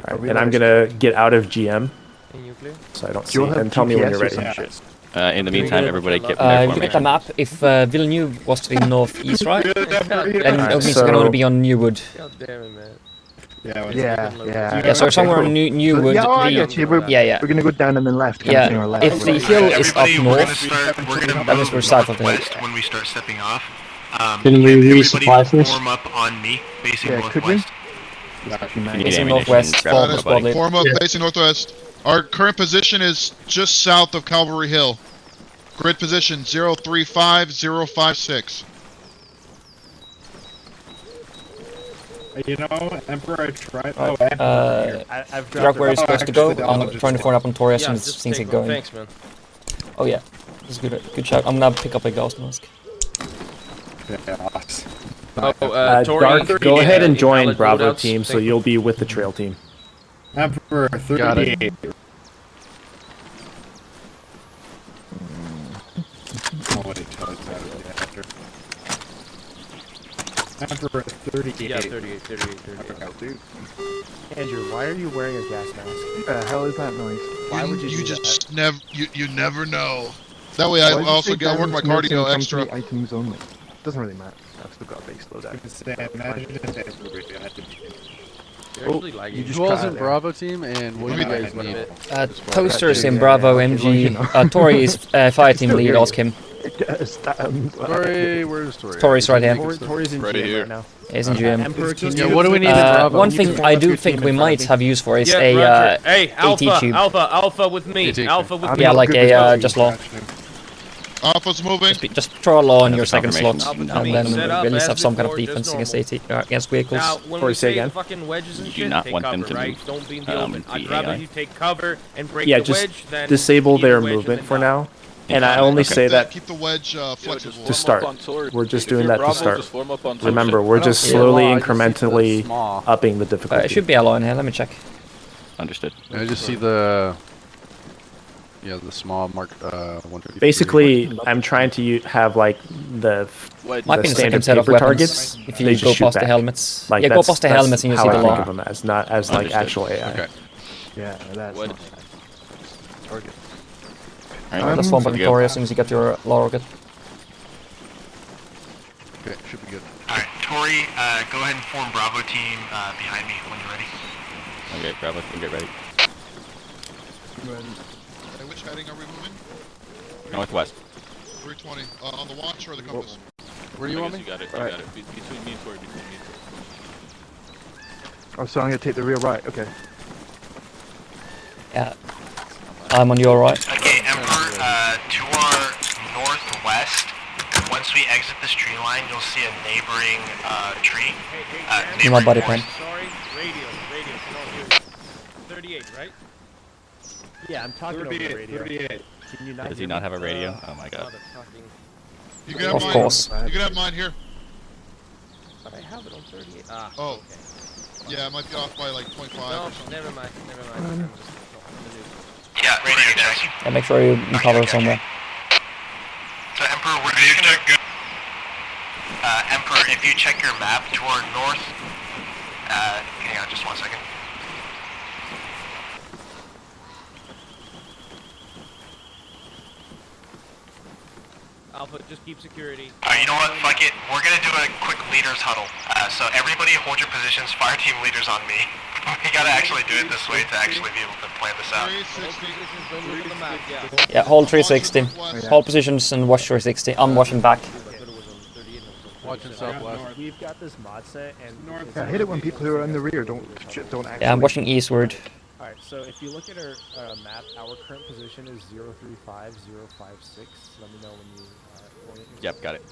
All right. And I'm going to get out of GM Can you clear? so I don't Do see. you have And tell me when GPS you're or ready. some shit? In the meantime, everybody keep If their you look at the formation. map, if Villeneuve was to the northeast, right? Then Alright, it means so- we can only be on Newwood. God damn it, man. Yeah. Yeah, so somewhere on Newwood. Yeah, I the- get you. We're yeah. gonna go down and then left. kind of Yeah, thing, or left, if the whatever. hill is up Everybody, we're gonna north, start. We're gonna that means we're move south of the hill. west when we start stepping off. Can we everybody resupply first? form up on me, facing Yeah, could we? northwest. If you need Facing ammunition, northwest, grab fall it, squad buddy. leader. Form up facing northwest. Our current position is just south of Calvary Hill. Grid position 035056. You know, Emperor, I tried. I've Figure out where it's supposed to go. actually, I'm I'll just trying to take- form up on Tori as Yeah, soon as just things take get one. going. Thanks, man. Oh yeah, this is good. Good shot. I'm gonna pick up a ghost mask. Yeah, Tori, Dark, go ahead and join invalid Bravo loadouts. team, so Thank you. you'll be with the trail team. Emperor Got it. 38. Oh, what it tells that after. Emperor 38. Yeah, 38. Dude. Andrew, why are you wearing a gas mask? What the hell is that noise? Why would you You do just you never know. That way I Why did you also say get work my Dance Milsim cardio extra. Company items only. Doesn't really matter. I've still got a base loadout. Imagine if everybody had to be. You're actually lagging. Who all's in Bravo team, and what do you guys need? Toasters in Bravo, MG. Tori is fire team lead, ask him. Tori, where's Tori? Tori's right here. Tori's in Right GM here. right now. He's in GM. Emperor, can Yeah, you- what do we need in Bravo? One thing I do think we might have use for is Yeah, a Roger. Hey, AT tube. Alpha with me. AT. Alpha with me. Yeah, like a just law. Alpha's moving. Just throw a law on your That's second slot, confirmation. and then Set up we'll at least as have some kind of before, defense just against AT against vehicles. Now, when Sorry, we say say again? fucking wedges and Do shit, not take want them cover, to right? move, Don't be in the open. the I'd rather AI. you take cover and break Yeah, the just wedge than disable eat a their wedge and movement then for die. now. And I only say that Keep the wedge flexible. to start. We're just doing that to start. Remember, we're just Yeah, slowly, well, I just see the incrementally small. upping the It difficulty. should be a law in here. Let me check. Understood. I just see the the small mark 150. Basically, I'm trying to have like the Might the be the second standard set of paper weapons targets. if they you just go shoot past the back. helmets. Like Yeah, go that's- past the that's helmets and you how see I the think law. of them as, not as like Understood. actual AI. Okay. Yeah, that's What? not bad. Target. Alright, That's one by Victoria as soon as you get your law rocket. Okay, should be good. Alright, Tori, go ahead and form Bravo team behind me when you're ready. Okay, Bravo, get ready. Hey, which heading are we moving? Northwest. 320. On the watch or the compass? Where do you want me? You got it. You Alright. got it. Between me and Tori. Between me and Tori. Oh, so I'm gonna take the rear right. Okay. Yeah. I'm on your right. Okay, Emperor, to our northwest, once we exit this tree line, you'll see a neighboring tree. In my body forest. plan. Sorry, radio, can you 38, right? Yeah, I'm talking over the 38. radio. 38. Can you not Does he hear not me? have a radio? Oh my god. You can have Of mine. course. You can have mine here. But I have it on 38. Ah, Oh. okay. Yeah, it might be off by like 0.5 No, or something. never mind. I'm just Yeah, radio check. Yeah, make sure you cover somewhere. So Emperor, we're just gonna... Emperor, if you check your map toward north... hang on just 1 second. Alpha, just keep security. Alright, you know what? Fuck it. We're gonna do a quick leaders huddle. So everybody hold your positions. Fire team leaders on me. We gotta actually do it this way to actually be able to plan this out. 360. Yeah, hold 360. Northwest. Hold positions and watch 360. I'm watching back. Watching southwest. We've got this mod set and... Yeah, I hate it when people who are in the rear don't actually. Yeah, I'm watching eastward. Alright, so if you look at our map, our current position is 035056. Let me know when you orient yourself. Yep, got it.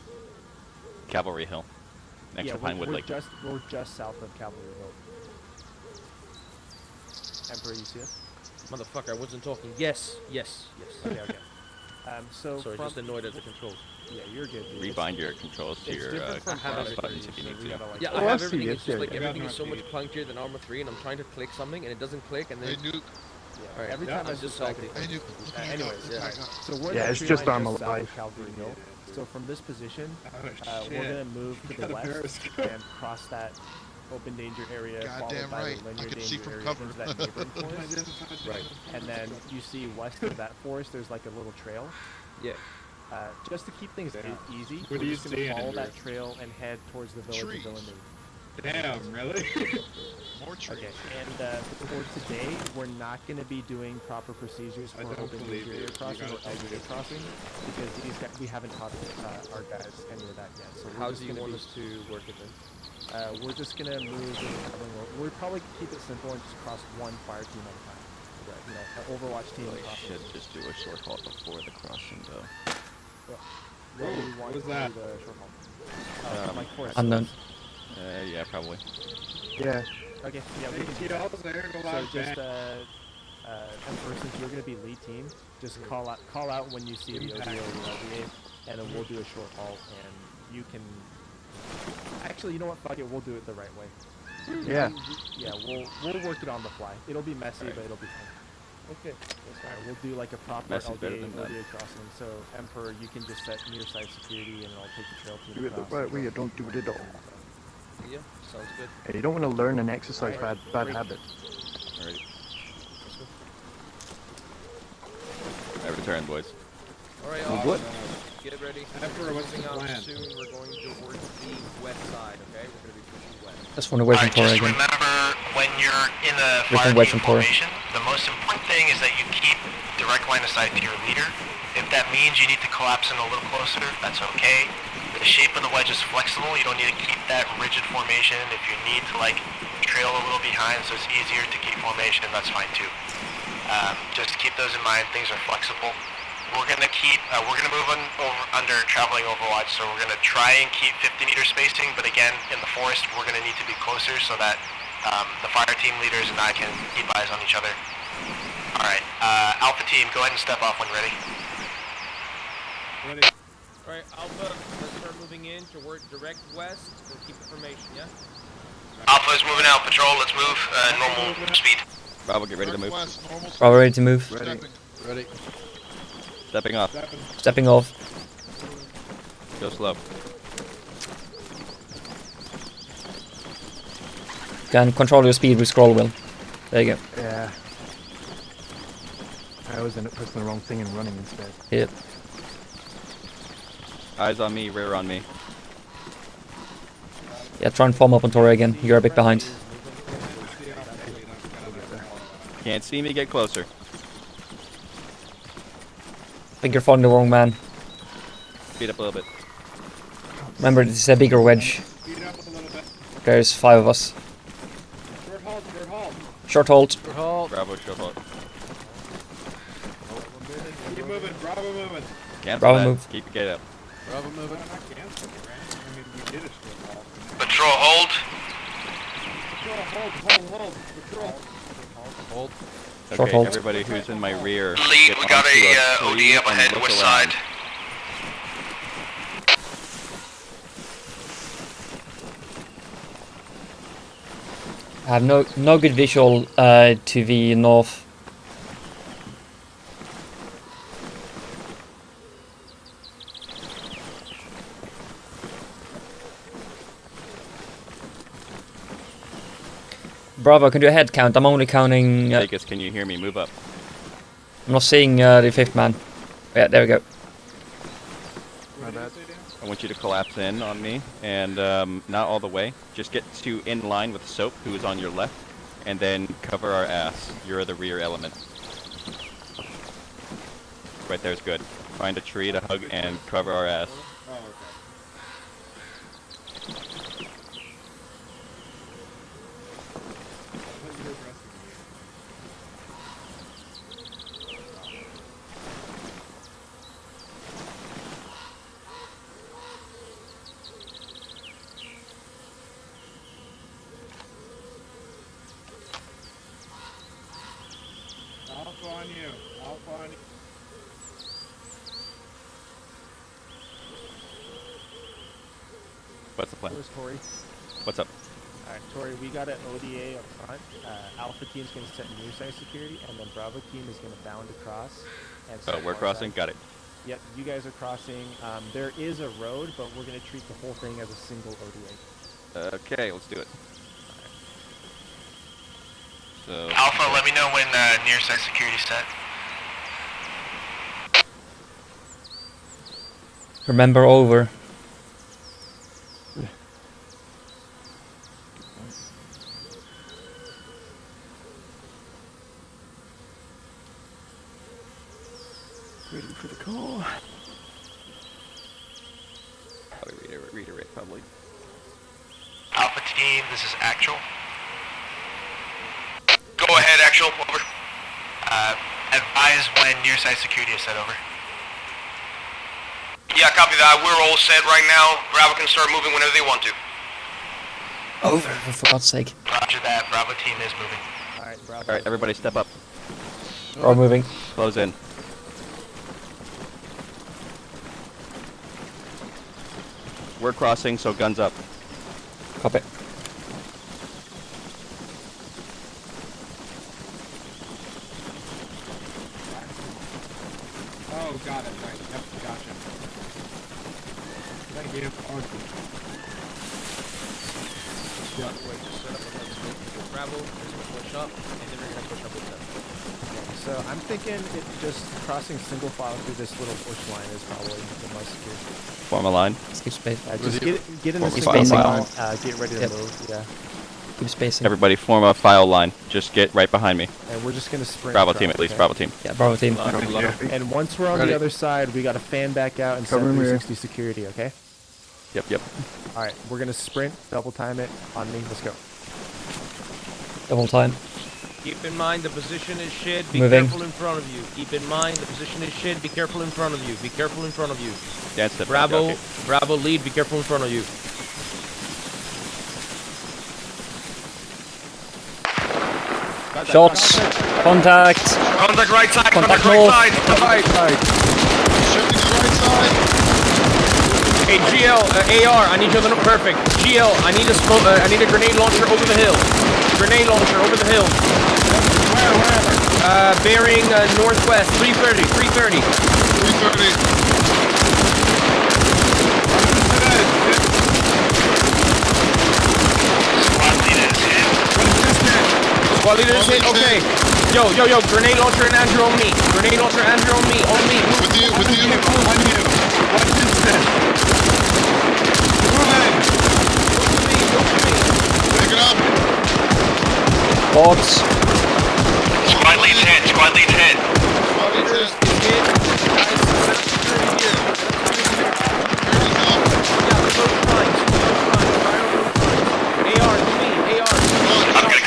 Cavalry Hill. Next Yeah, to Pinewood Lake. we're just south of Cavalry Hill. Emperor, you see us? Motherfucker, I wasn't talking. Yes. Okay. So Sorry, from, just annoyed at the controls. yeah, you're good. Dude. Rebind your controls to It's your different from cross Arma buttons 3, if you so need we to. gotta, like, Yeah, Oh, I I have see, everything. yes, It's just yeah, like yeah. everything is so much clunkier than Arma 3, and I'm trying to click something, and it doesn't click, and Hey, then... Nuke. Yeah, Alright, every yeah, time I I'm just select salty. it. Hey, Nuke. Look at Anyways, me. yeah. So we're Yeah, the it's tree just line Arma south of Life. Calvary Hill. So from this position, Oh, we're gonna move to the west and cross that open danger area, Goddamn followed by right. the I linear can see danger from area cover. into that neighboring forest. Right. And then you see west of that forest, there's like a little trail. Yeah. Just to keep things easy, What we're do you just gonna see, follow Andrew? that trail and head towards the village Trees. of Villeneuve. Damn, really? More trees. Okay, and for today, we're not going to be doing proper procedures I for don't open believe interior you. You crossing or gotta tell me exit this. crossing because we haven't taught our guys any of that yet. So we're How just do you gonna want be, us to work it then? We're just going to move. We'll probably keep it simple and just cross one fire team at a time. You know, an Overwatch team. We crosses. should just do a short halt before the crossing, though. What do we want What was to that? do the short haul? Like forest. Unknown. Yeah, probably. Yeah. Okay, yeah, we can do Get that. all there, go So live just back. Emperor, since you're gonna be lead team, just call out when you see the ODO and then we'll do a short halt and you can Actually, you know what? Fuck it. We'll do it the right way. Yeah. Yeah, we'll work it on the fly. It'll be messy, but it'll be fun. Okay, that's Alright, we'll do like a proper Messy is better LDA, than done. ODA crossing. So Emperor, you can just set near side security, and I'll take the trail team. Do it the across. right way, or don't do it at all. Yeah, sounds good. Hey, you don't want to learn and exercise bad habits. Alrighty. I return, boys. Alright, what? get ready. Emperor, what's the Moving out plan? soon, we're going towards the west side, okay? We're gonna be pushing west. Just want to wait Alright, for just again. remember when you're in the We fire can wait team for Tori. formation, the most important thing is that you keep direct line of sight to your leader. If that means you need to collapse in a little closer, that's okay. The shape of the wedge is flexible. You don't need to keep that rigid formation. If you need to like trail a little behind so it's easier to keep formation, that's fine too. Just keep those in mind. Things are flexible. We're gonna move on under traveling overwatch, so we're gonna try and keep 50-meter spacing, but again, in the forest, we're gonna need to be closer so that the fire team leaders and I can keep eyes on each other. Alright, Alpha team, go ahead and step off when ready. Ready. Alright, Alpha, let's start moving in toward direct west. We'll keep the formation, yeah? Alpha is moving out, patrol, let's move, normal speed. Bravo, get ready to move. Northwest, normal Bravo, ready to move. Ready. Ready. Stepping off. Stepping off. Go slow. Can control your speed with scroll wheel. There you go. Yeah. I always end up pressing the wrong thing and running instead. Yep. Eyes on me, rear on me. Yeah, try and form up on Tori again. You're a bit behind. Can't see me, get closer. I think you're following the wrong man. Speed up a little bit. Remember, this is a bigger wedge. Speed up a little bit. There's 5 of us. Short halt, short halt. Short hold. Halt. Bravo, show halt. Keep moving, Bravo moving. Cancel Bravo that. move. Keep your gate up. Bravo moving. Not cancel, right? I mean, we did a short halt. Patrol, hold. Patrol, hold. Patrol. Hold. Short Okay, hold. everybody who's in my rear. Lead, get we got onto a tree OD up and ahead, look west around. side. I have no good visual to the north. Bravo, can do a head count. I'm only counting. Vegas, can you hear me? Move up. I'm not seeing the 5th man. Yeah, there we go. My bad. I want you to collapse in on me, and not all the way. Just get to in line with Soap, who is on your left, and then cover our ass. You're the rear element. Right there's good. Find a tree to hug and cover our ass. Oh, okay. Alpha on you. Alpha on you. What's the plan? Where's Tori? What's up? Alright, Tori, we got an ODA up front. Alpha team's gonna set near side security, and then Bravo team is gonna bound across. And set Oh, we're far crossing? side. Got it. Yep, you guys are crossing. There is a road, but we're gonna treat the whole thing as a single ODA. Okay, let's do it. So, Alpha, let me know when near side security set. Remember over. Ready for the call. probably reiterate probably. Alpha team, this is actual. Go ahead, actual, over. Advise when near side security is set, over. Yeah, copy that. We're all set right now. Bravo can start moving whenever they want to. Over, for God's sake. Roger that. Bravo team is moving. Alright, Bravo. Alright, everybody step up. We're all moving. Close in. We're crossing, so guns up. Copy. Oh, got it. Right. Yep, gotcha. Thank you. Yeah. Wait, just set up a let's go with Bravo. We're gonna push up, and then we're gonna push up with them. So I'm thinking it just crossing single file through this little bush line is probably the most secure. Form a line. Let's keep space. Just get in the Keep single spacing. file. Get ready to Yep. move. Yeah. Keep spacing. Everybody form a file line. Just get right behind me. And we're just gonna sprint. Bravo across, team at least. okay? Bravo team. Yeah, Bravo team. And once we're on Ready. the other side, we gotta fan back out and set Cover me. 360 security. Okay. Yep. All right. We're gonna sprint. Double time it on me. Let's go. Double time. Keep in mind the position is shit. Be Moving. careful in front of you. Keep in mind the position is shit. Be careful in front of you. Be careful in front of you. Dance step. Bravo, Okay. Bravo lead. Be careful in front of you. Shots. Contact. Contact right side. Contact right north. side. Shifting to the right side. Hey GL, AR, I need you to look perfect. GL, I need a grenade launcher over the hill. Grenade launcher over the hill. Bearing northwest, 330, 330. 330. Squad leader is hit. Okay. Yo, grenade launcher and Andrew on me. Grenade launcher, Andrew on me. On me. With you. On you. Pick it up. Bots. Squad leads hit. Squad leads hit.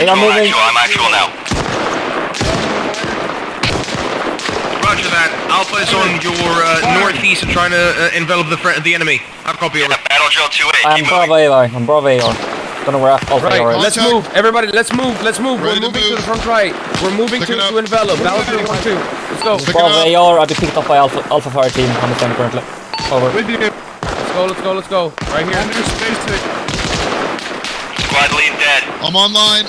I'm moving. I'm actual now. Roger that. Alpha is on your northeast and trying to envelop the enemy. I'll copy over. Battle drill 2A. I'm Bravo AR. I'm Bravo AR. Don't know where Alpha Right, AR is. let's move. Everybody, let's move. Let's move. Ready We're to moving to move. the front right. We're moving Pick it up. to envelop. Battle drill 1-2. Let's go. Pick it Bravo up. AR. I'll be picked up by Alpha Fire team on the front currently. Over. Let's go. Right here. Squad lead dead. I'm online.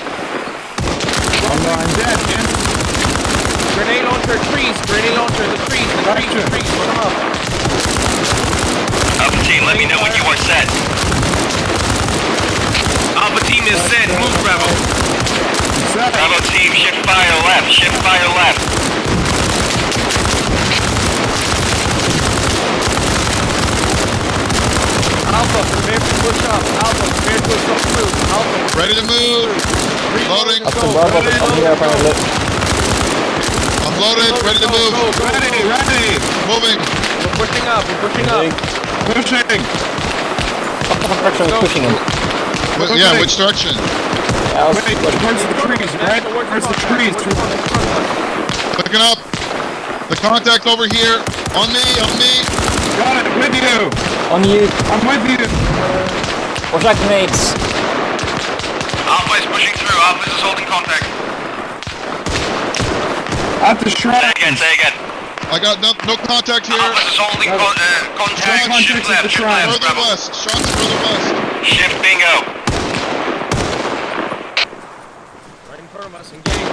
Grenade launcher, trees. Grenade launcher, the trees. Put them up. Alpha team, let me know when you are set. Alpha team is set. Move, Bravo. Bravo team, shift fire left. Shift fire left. Alpha, prepare to push up. Alpha, prepare to push up through. Alpha, Ready to move. Loading. Up to Bravo. I'm here apparently. I'm loaded. Ready to move. Ready. Moving. we're pushing up. Pushing. What direction is pushing him? Yeah, which direction? Else. Towards the trees, right? Towards the trees. Picking up. The contact over here. On me. Got it. With you. On you. I'm with you. Watch out grenades. Alpha is pushing through. Alpha is holding contact. At the shrine. Say again. I got no contact here. Alpha is holding contact. Shift left. Shift left. Further Bravo. west. Shots further west. Shift bingo. Right in front of us, engage.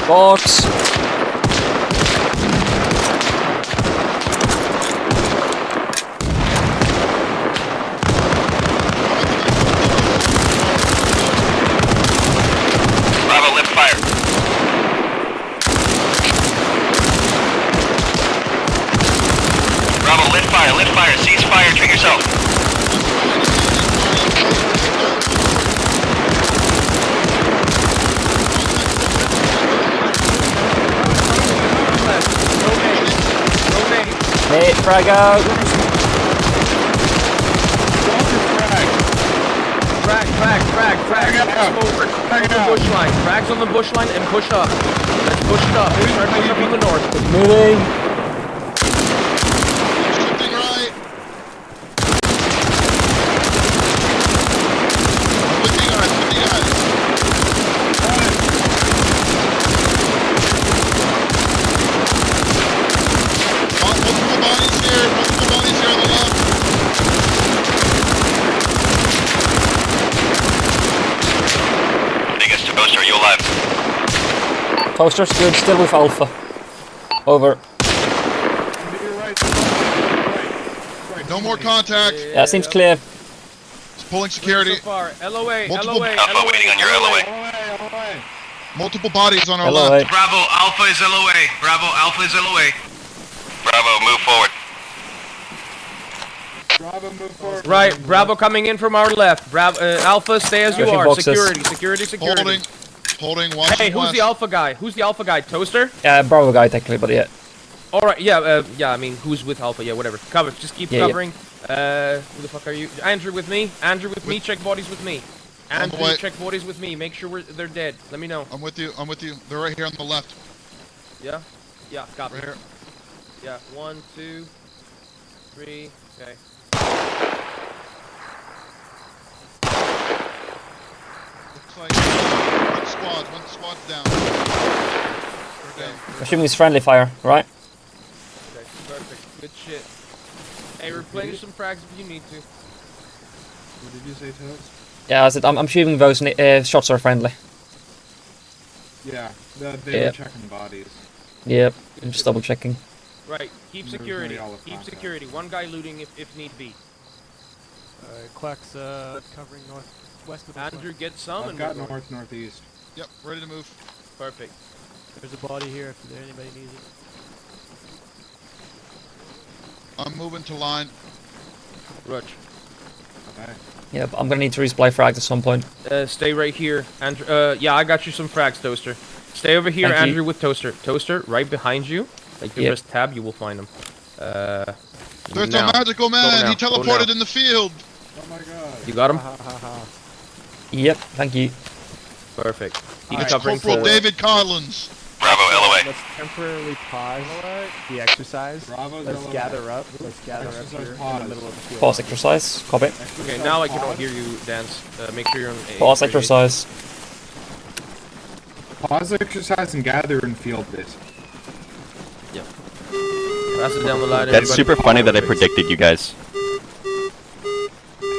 Box. Bravo, lift fire. Bravo, lift fire. Cease fire, treat yourself. Hey, frag out. Frag. Forward. On the bush line. Frags on the bush line and push up. Let's push it up. Let's start pushing up from the north. Moving. Shifting right. With you guys. Multiple bodies here on Toaster, are you alive? Toaster's good, still with Alpha. Over. No more contact. Yeah, seems clear. It's pulling security. So far. LOA, Multiple- LOA, Alpha LOA, waiting on your LOA. Multiple bodies on our LOA. left. Bravo, Alpha is LOA. Bravo, Alpha is LOA. Bravo, move forward. Bravo, move forward. Right, Bravo coming in from our left. Bravo, Alpha, stay as you Pushing are. boxes. Security. Holding, watching Hey, who's west. the Alpha guy? Who's the Alpha guy? Toaster? Bravo guy technically, but yeah. All right, yeah, I mean, who's with Alpha? Yeah, whatever. Cover, just keep Yeah, yeah. covering. Who the fuck are you? Andrew with me. Andrew with me. Check bodies with me. On the Andrew, way. check bodies with me. Make sure they're dead. Let me know. I'm with you. They're right here on the left. Yeah? Yeah, copy. Right here. Yeah, 1, 2, 3, okay. Looks like one squad's down. They're down. Assuming it's friendly fire, right? Okay, perfect. Good shit. Hey, replenish some frags if you need to. What did you say, Toads? Yeah, I'm assuming those shots are friendly. Yeah, they were checking bodies. Yep, I'm just double checking. Right, keep There's security. really all of Keep contact. security. One guy looting if need be. Quack's covering northwest of the Andrew, get some I've and got move on. northeast. Yep, ready to move. Perfect. There's a body here if anybody needs it. I'm moving to line. Roach. Okay. Yep, I'm gonna need to resupply frags at some point. Stay right here, Andrew. Yeah, I got you some frags, Toaster. Stay over here, Thank you. Andrew, with Toaster. Toaster, right behind you. Like, you Yep. press tab, you will find him. There's now. a magical man. now, He go teleported now. in the field. Oh my god. You got him? Yep, thank you. Perfect. Keep It's covering Corporal forward. David Collins. Bravo, LOA. Let's temporarily pause the exercise. Bravo's Let's LOA. gather up. Let's gather up Exercise here pause. in the middle of the field. Pause exercise, copy. Okay, now I can all hear you, Dance. Make sure you're on A. Pause exercise. Pause exercise and gather in field base. Pass it down the line. That's everybody. super funny that I predicted you guys.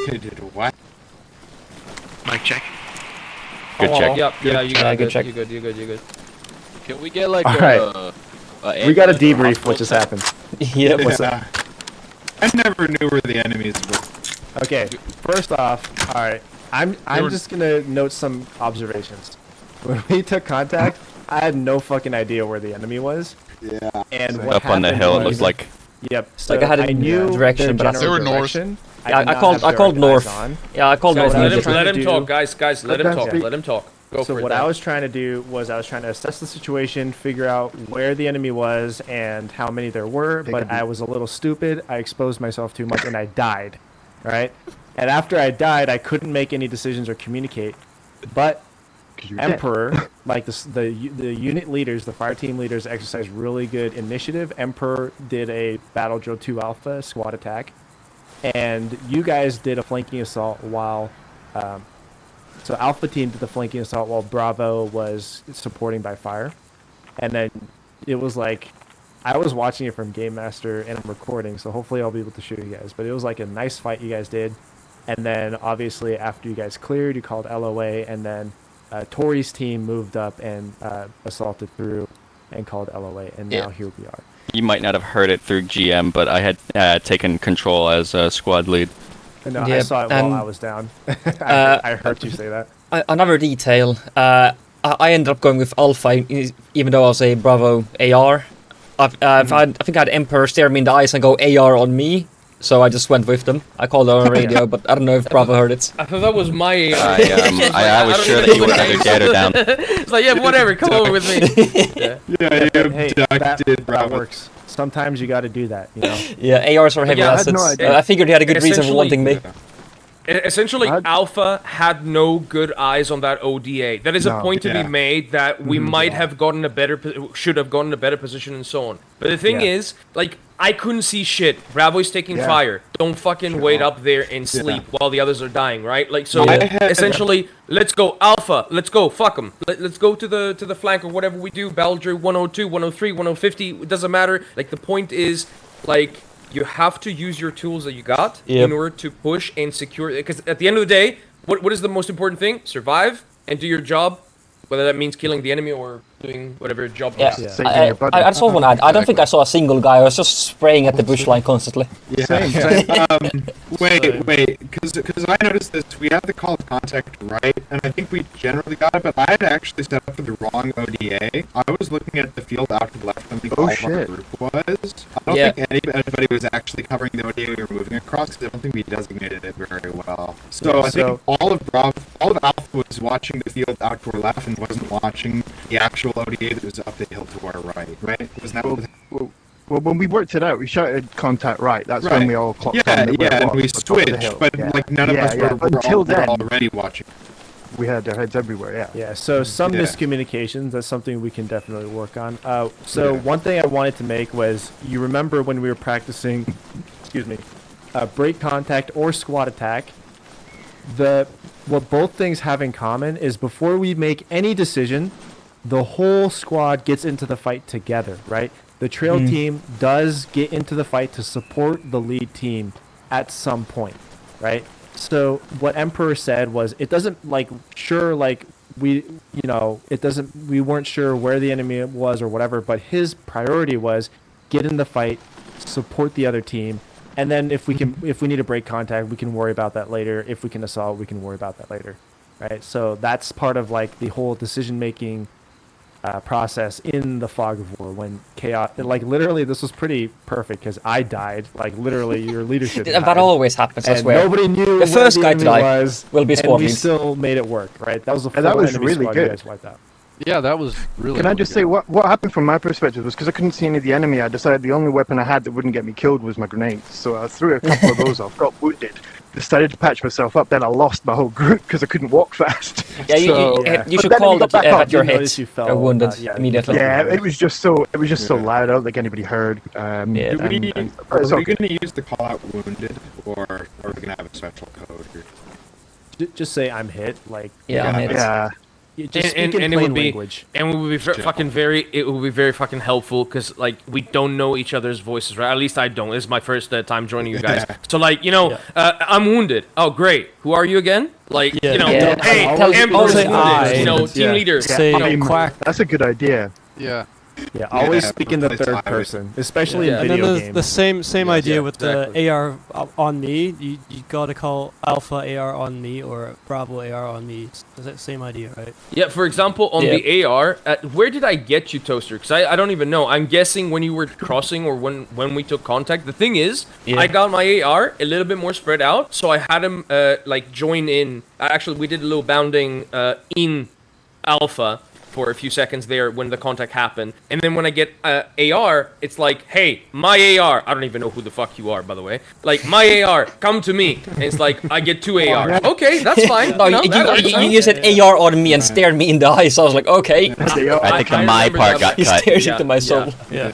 Okay, dude, what? Mic check. Good check. Yep, yeah, you Yeah, got good good. check. You good, you good, you good. Can we get like All right. We got to debrief what just happened. Yep. What's up? I never knew where the enemies were. Okay, first off, all right. I'm just gonna note some observations. When we took contact, I had no fucking idea where the enemy was. Yeah. And what Up on the happened hill, it was- looked like. Yep. So Like I had a knew direction, their but I- general They were north. direction. Yeah, did I not called- have I called direct eyes north. on. Yeah, I called Guys, north. what I let was him, trying let to him do- talk, guys. Let him talk. speak. Let him talk. Go So for it. what Dan. I was trying to do was I was trying to assess the situation, figure out where the enemy was and how many there were, but I was a little stupid. I exposed myself too much and I died. Right? And after I died, I couldn't make any decisions or communicate. But Emperor, like the unit leaders, the fire team leaders exercised really good initiative. Emperor did a Battle Drill 2 Alpha squad attack, and you guys did a flanking assault while. So Alpha team did the flanking assault while Bravo was supporting by fire, and then it was like I was watching it from Game Master and I'm recording, so hopefully I'll be able to show you guys. But it was like a nice fight you guys did, and then obviously after you guys cleared, you called LOA, and then Tori's team moved up and assaulted through and called LOA, and now here we are. You might not have heard it through GM, but I had taken control as a squad lead. No, I Yeah, saw it while and, I was down. I heard you say that. Another detail. I ended up going with Alpha, even though I was a Bravo AR. I think I had Emperor stare me in the eyes and go AR on me, so I just went with them. I called it on radio, but I don't know if Bravo heard it. I thought that was my. I was sure that you were either dead or down. It's like, yeah, whatever. Come over with me. Yeah. Yeah, you Hey, abducted that Bravo. works. Sometimes you got to do that, you know. Yeah, ARs are heavy Yeah, I had assets. no idea. I figured he had a good reason for Essentially- wanting me. Essentially, Alpha had no good eyes on that ODA. That is a No. point to Yeah. be made that we might have gotten a better, should have gotten a better position and so on. But the thing Yeah. is, like, I couldn't see shit. Bravo's taking Yeah. fire. Don't fucking wait up there and sleep while the others are dying, right? Like, so I had- essentially, let's go Alpha. Let's go. Fuck them. Let's go to the flank or whatever we do. Baldur 102, 103, 150. It doesn't matter. Like, the point is, like, you have to use your tools that you got Yep. in order to push and secure. Because at the end of the day, what is the most important thing? Survive and do your job whether that means killing the enemy or doing whatever job. Yeah, does. I just want to add. I don't think I saw a single guy. I was just spraying at the bush line constantly. Yeah. Wait, because I noticed this. We had the call of contact right, and I think we generally got it, but I had actually set up for the wrong ODA. I was looking at the field out to the left, and I think all of our group was. I don't think anybody was actually covering the ODA we were moving across, because I don't think we designated it very well. So I think all of Alpha was watching the field out to our left and wasn't watching the actual ODA that was up the hill to our right, right? Wasn't that well, when we worked it out, we shouted contact right. That's when we all clocked on. And we switched, but like none of us were until then already watching. We had our heads everywhere, Yeah, so some miscommunications, that's something we can definitely work on. One thing I wanted to make was, you remember when we were practicing, break contact or squad attack, what both things have in common is before we make any decision, the whole squad gets into the fight together, right? The trail team does get into the fight to support the lead team at some point, right? So what Emperor said was, it doesn't we weren't sure where the enemy was or whatever, but his priority was get in the fight, support the other team, and then if we need to break contact, we can worry about that later. If we can assault, we can worry about that later, right? So that's part of like the whole decision-making process in the fog of war when chaos. Like literally, this was pretty perfect because I died. Like literally, your leadership. That always happens. I swear. Nobody knew the first guy to die was, will be spawned. And we still made it work, right? That was the that was really good. You guys wiped out. Yeah, that was really. Can I just say what happened from my perspective was because I couldn't see any of the enemy. I decided the only weapon I had that wouldn't get me killed was my grenades. So I threw a couple of those off, got wounded, decided to patch myself up. Then I lost my whole group because I couldn't walk fast. Yeah, you should call that you're hit or wounded immediately. Yeah, it was just so loud. I don't think anybody heard. Are we going to use the call out wounded, or are we going to have a special code here? Just say I'm hit. Like I'm hit. Yeah. Just speak in plain language. And it would be very fucking helpful because like we don't know each other's voices, right? At least I don't. This is my first time joining you guys. So like I'm wounded. Oh great. Who are you again? Like hey, Emperor's wounded. Team leader. Quack. That's a good idea. Yeah. Yeah, always speak in the third person, especially in video and then games. The same idea with the AR on me. You gotta call Alpha AR on me or Bravo AR on me. It's the same idea, right? Yeah, for example, on the AR, where did I get you, Toaster? Because I don't even know. I'm guessing when you were crossing or when we took contact. The thing is, I got my AR a little bit more spread out, so I had him join in. Actually, we did a little bounding in Alpha for a few seconds there when the contact happened. And then when I get AR, it's like, hey, my AR, I don't even know who the fuck you are, by the way. Like, my AR, come to me. And it's like, I get 2 ARs. Okay, that's fine. You said AR on me and stared me in the eyes. So I was like, okay. I think my part got cut. He stares into my soul. Yeah,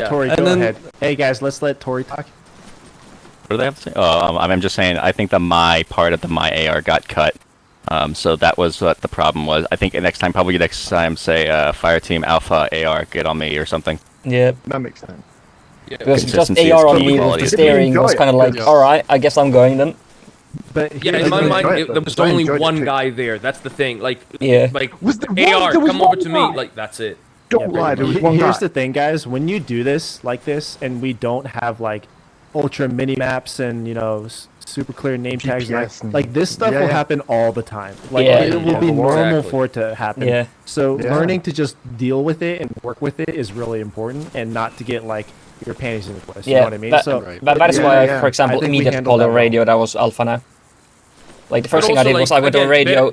Tori, go ahead. Hey, guys, let's let Tori talk. What do they have to say? Oh, I'm just saying, I think the my part of the my AR got cut. So that was what the problem was. I think next time, say Fire Team Alpha AR, get on me or something. Yeah, that makes sense. Yeah, because just AR on me with the steering was kind of like, all right, I guess I'm going then. But in my mind, there was only one guy there. That's the thing. Like, was AR, come over to me. Like, that's it. Don't lie. There was one guy. Here's the thing, guys. When you do this like this, and we don't have like ultra mini maps and super clear name tags, like this stuff will happen all the time. Like it will be normal for it to happen. Yeah. So learning to just deal with it and work with it is really important, and not to get like your panties in the twist. You know what I mean? That is why, for example, immediately called on radio. That was Alpha now. Like the first thing I did was I went on radio.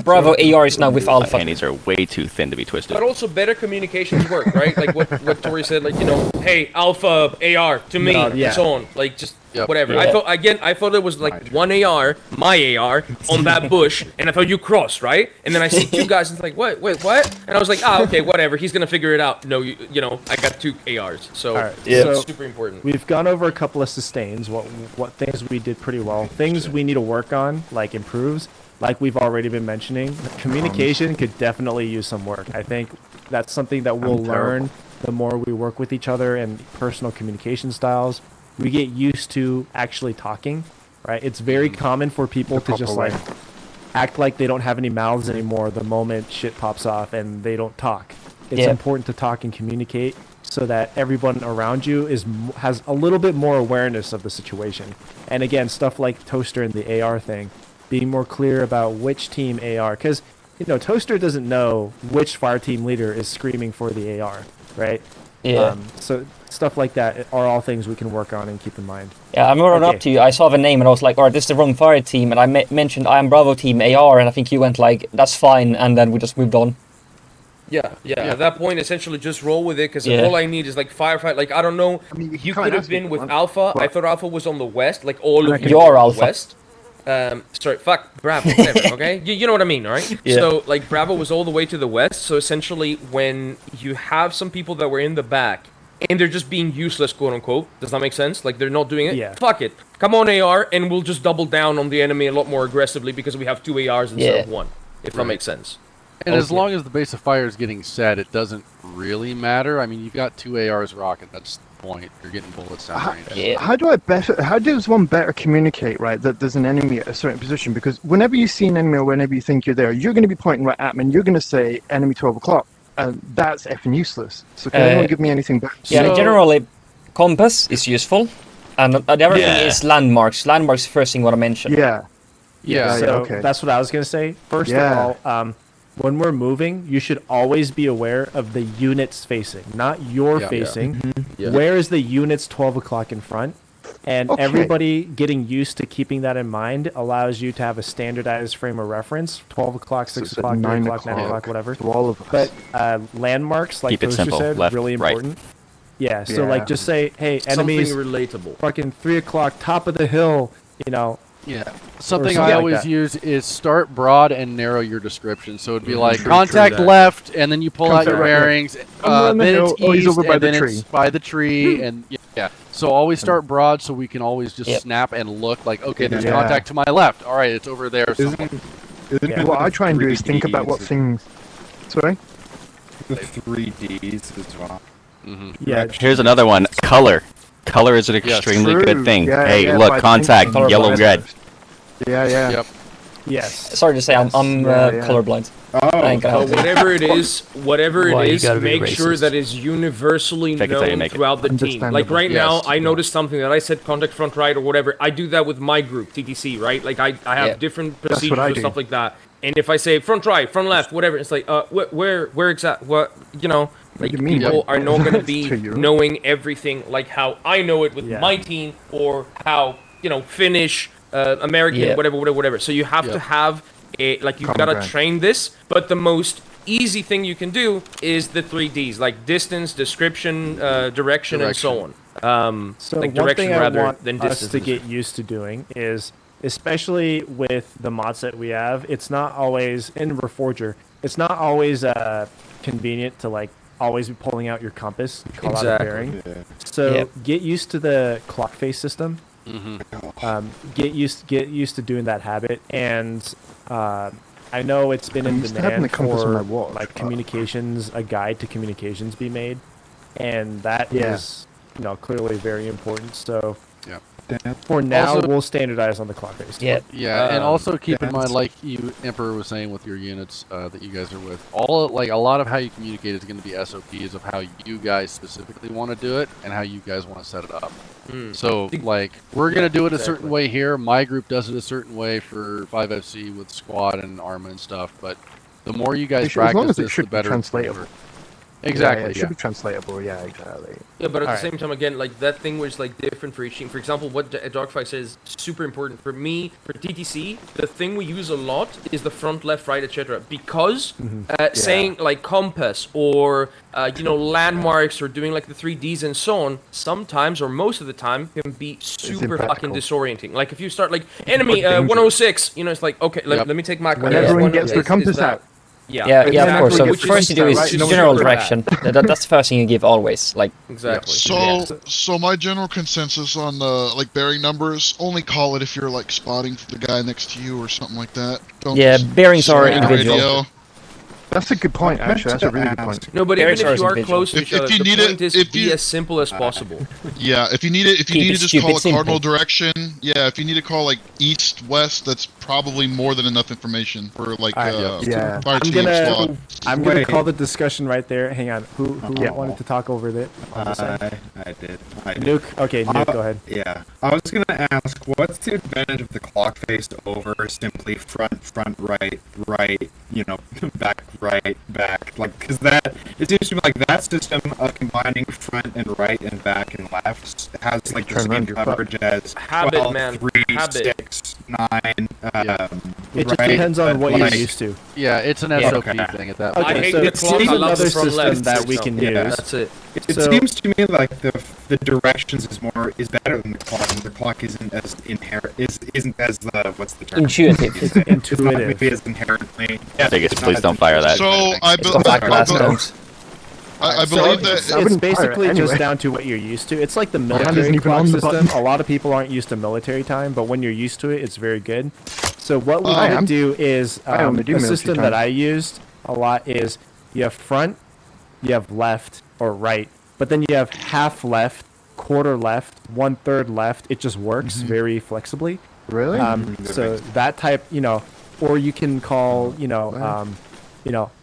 Bravo AR is now with Alpha. My panties are way too thin to be twisted. But also better communications work, right? Like what Tori said, like hey, Alpha AR to me, and so on. Like just whatever. Yeah. I thought it was like one AR, my AR, on that bush, and I thought you crossed, right? And then I see 2 guys, and it's like, wait, what? And I was like, okay, whatever. He's gonna figure it out. No, I got 2 ARs, so it's super important. We've gone over a couple of sustains. What things we did pretty well. Things we need to work on, like improves. Like we've already been mentioning, communication could definitely use some work. I think that's something that we'll learn the more we work with each other and personal communication styles. We get used to actually talking, right? It's very common for people to just like act like they don't have any mouths anymore the moment shit pops off and they don't talk. It's Yeah. important to talk and communicate so that everyone around you has a little bit more awareness of the situation. And again, stuff like Toaster and the AR thing, being more clear about which team AR, because Toaster doesn't know which fire team leader is screaming for the AR, right? Yeah. So stuff like that are all things we can work on and keep in mind. Yeah, I remember up to you. I saw the name and I was like, alright, this is the wrong fire team. And I mentioned I am Bravo team AR, and I think you went like, that's fine, and then we just moved on. Yeah. At that point, essentially, just roll with it because Yeah. all I need is like firefight. Like I don't know, you could have been with Alpha. I thought Alpha was on the west, like all of you You're were on Alpha. the west. Sorry, fuck Bravo. Whatever, okay, you know what I mean, all right? Yeah. So like Bravo was all the way to the west. So essentially, when you have some people that were in the back and they're just being useless, quote unquote, does that make sense? Like they're not doing it. Yeah. Fuck it. Come on, AR, and we'll just double down on the enemy a lot more aggressively because we have 2 ARs instead of 1. If that makes sense. And as long as the base of fire is getting set, it doesn't really matter. I mean, you've got 2 ARs rocket. That's the point. You're getting bullets down range. How does one better communicate, right, that there's an enemy at a certain position? Because whenever you see an enemy or whenever you think you're there, you're going to be pointing right at me and you're going to say enemy 12 o'clock. And that's effing useless. So can anyone give me anything back? Yeah, generally, compass is useful. And the other thing is landmarks. Landmarks is the first thing I want to mention. So that's what I was going to say. First of all, when we're moving, you should always be aware of the units facing, not your facing. Where is the units 12 o'clock in front? And everybody getting used to keeping that in mind allows you to have a standardized frame of reference, 12 o'clock, 6 o'clock, 9 o'clock, 9 o'clock, whatever. To all of us. But landmarks, like Keep it Toaster simple. said, Left, really right. important. Yeah, so like just say, hey, enemies, Something relatable. fucking 3 o'clock, top of the hill, Yeah. Something something I like always that. use is start broad and narrow your description. So it'd be like True, contact true that. left, and then you pull out Contact your right, bearings. on the Then hill. it's Oh, he's east, over by and the then tree. it's by the tree, and yeah. So always start broad, so we can always just Yep. snap and look like, okay, there's Yeah. contact to my left. All right, it's over there. somewhere. What I try and do is think about what things. Sorry? The 3Ds as well. yeah, Here's another one. Color. Color is an extremely True. good thing. Yeah, Hey, yeah, look, but I think contact, color yellow, blindness red. first. Yeah. Yep. yes. Sorry to say, I'm Yeah. colorblind. Oh, I ain't gonna help But you. whatever it is, Why you gotta be make sure racist? that is universally Take it till you known make it. throughout the team. Like Understandable. right now, Yes. I noticed something that I said contact front right or whatever. I do that with my group, TTC, right? Like I have Yeah. different what procedures I and do. stuff like that. And if I say front right, front left, whatever, it's like, where exact, what, like do you mean? people are not going to To be you. knowing everything like how I know it with Yeah. my team or how, Finnish, American, Yeah. whatever. So you have to have you've Common got to ground. train this, but the most easy thing you can do is the 3Ds, like distance, description, direction, and so on. So like one direction thing I rather want than us distance. to get used to doing is, especially with the mod set we have, it's not always in Reforger. It's not always convenient to like always be pulling out your compass, and call out a Exactly. bearing. So Yep. get used to the clock face system. Get used to doing that habit, and I know it's been I'm in used to having demand the compass on my for watch, like but- communications, a guide to communications be made, and that is clearly very important. So for now, Also- we'll standardize on the clock face. Yeah. Yeah, and also keep in that's- mind, like you Emperor was saying with your units that you guys are with, a lot of how you communicate is going to be SOPs of how you guys specifically want to do it and how you guys want to set it up. So, like, we're going to do it a certain way here. My group does it a certain way for 5FC with squad and Arma and stuff. But the more you guys As long practice as it this, should the be better. translatable. Exactly. Yeah, it Yeah. should be translatable. Yeah, exactly. Yeah, but at Alright. the same time, again, like that thing was like different for each team. For example, what Dogfight says is super important for me. For TTC, the thing we use a lot is the front, left, right, etc. Because saying like compass or landmarks or doing like the 3Ds and so on, sometimes or most of the time can be super fucking impractical. disorienting. Like if you start like enemy dangerous. 106, it's like okay, let me take my When compass. everyone One gets their is compass that. out. Yeah, Yeah, of course. So Which first you do is right, no, general super bad. direction. That's the first thing you give always. Like, Exactly. So my general consensus on the like bearing numbers, only call it if you're like spotting the guy next to you or something like that. Don't Yeah, just bearings are say on the individual. radio. That's a good point, actually. That's a really good point. No, but even Barracks if you are are close to If- each other, if you the need point it- is if be you- as simple as possible. Yeah, if you need it, Keep it just stupid call a simple. cardinal direction. Yeah, if you need to call like east, west, that's probably more than enough information for like Yeah. fire I'm team gonna squad. I'm gonna Wait. call the discussion right there. Hang on. Who Yeah. wanted to talk over it? I did. Nuke. Okay, Nuke. Go ahead. Yeah. I was gonna ask, what's the advantage of the clock face over simply front, right, back, right, back? Like, because that, it seems to me like that system of combining front and right and back and left has like the Turn same around your butt. coverage as Habit, 12, man. 3, Habit. 6, 9, It just right? depends on But, what you're like, used to. Yeah, it's an Yeah. SOP Okay. thing at that I point. hate so the it's clock. I love another it from system left. that we can Yeah. use. That's it. It So- seems to me like the directions is better than the clock, and the clock isn't as isn't as what's the term? Intuitive. It's It's not intuitive. maybe as inherently. Vegas, it's not please as don't fire that. So I, It's got back glass stones. I So believe it's, that. it's basically fire it just anyway. down to what you're used to. It's like the hand military isn't even clock on the system. button. A lot of people aren't used to military time, but when you're used to it, it's very good. So what we I would am. do is I only do the military system time. that I used a lot is you have front, you have left or right, but then you have half left, quarter left, 1/3 left. It just works very flexibly. Really? So that type, or you can call,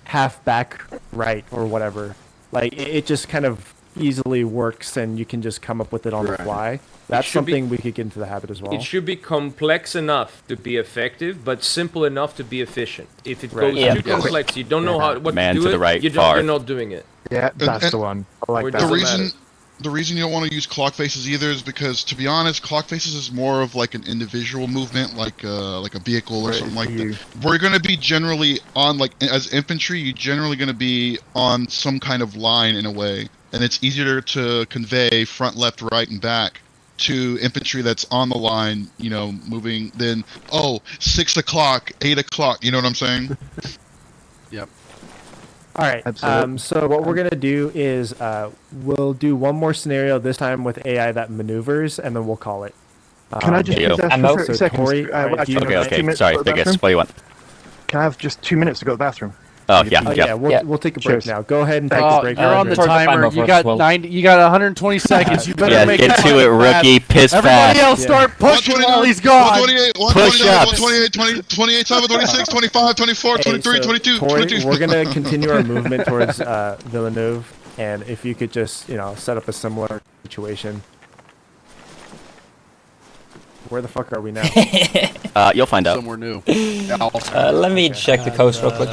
half back right or whatever. Like it just kind of easily works, and you can just come up with it on the Right. fly. That's should be- something we could get into the habit as well. It should be complex enough to be effective, but simple enough to be efficient. If it Right. goes Yeah. too complex, you don't know what Man to do to the it, right, you don't, far. you're not doing it. Yeah, that's and- the one. I like Or that. The doesn't reason matter. the reason you don't want to use clock faces either is because, to be honest, clock faces is more of like an individual movement, like a vehicle or Right, something like you- that. We're going to be generally on, like, as infantry, you're generally going to be on some kind of line in a way, and it's easier to convey front, left, right, and back to infantry that's on the line, moving than 6 o'clock, 8 o'clock. You know what I'm saying? All right. Absolutely. So what we're gonna do is we'll do one more scenario this time with AI that maneuvers, and then we'll call it. Can I just Yo. use that Ammo? for 30 So seconds? Tori, alright, actually, do you- can I have 2 Okay. minutes Sorry, to go to the Vegas. bathroom? What do you want? Can I have just 2 minutes to go to the bathroom? Oh yeah, Oh yeah. yeah, we'll Yeah. we'll take a break Cheers. now. Go ahead and take a Oh, break. you're on the Turn the timer. timer You for got 12. 90. You got 120 seconds. You better Yeah, make get it to it, rookie. Piss Everybody fast. else start pushing while he's gone. 128, Push 129, ups. 128, 20, 28, 7, 26, 25, 24, Hey, 23, so, 22, Tori, 22. we're gonna continue our movement towards Villeneuve, and if you could just set up a similar situation. Where the fuck are we now? You'll find out. Somewhere new. Let me check the coast real quick.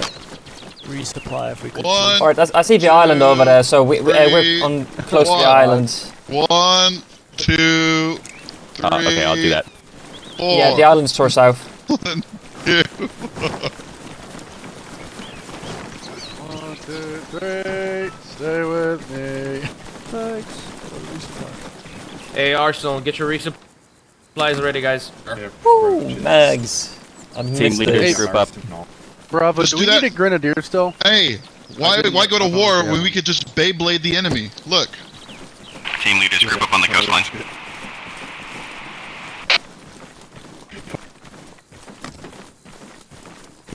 Resupply if we could. One, Alright, I see the island over there, so we're on close to the one. island. 1, 2, 3. Okay, I'll do that. 4. Yeah, the island's towards south. 1, 2. 1, 2, 3. Stay with me. Hey, Arsenal, get your resupplies ready, guys. Woo, Mags. I Team missed leaders this. group up. Bravo, Just do do we that. need a grenadier still? Hey, why go to war when we could just Beyblade the enemy? Look. Team leaders group up on the coastline.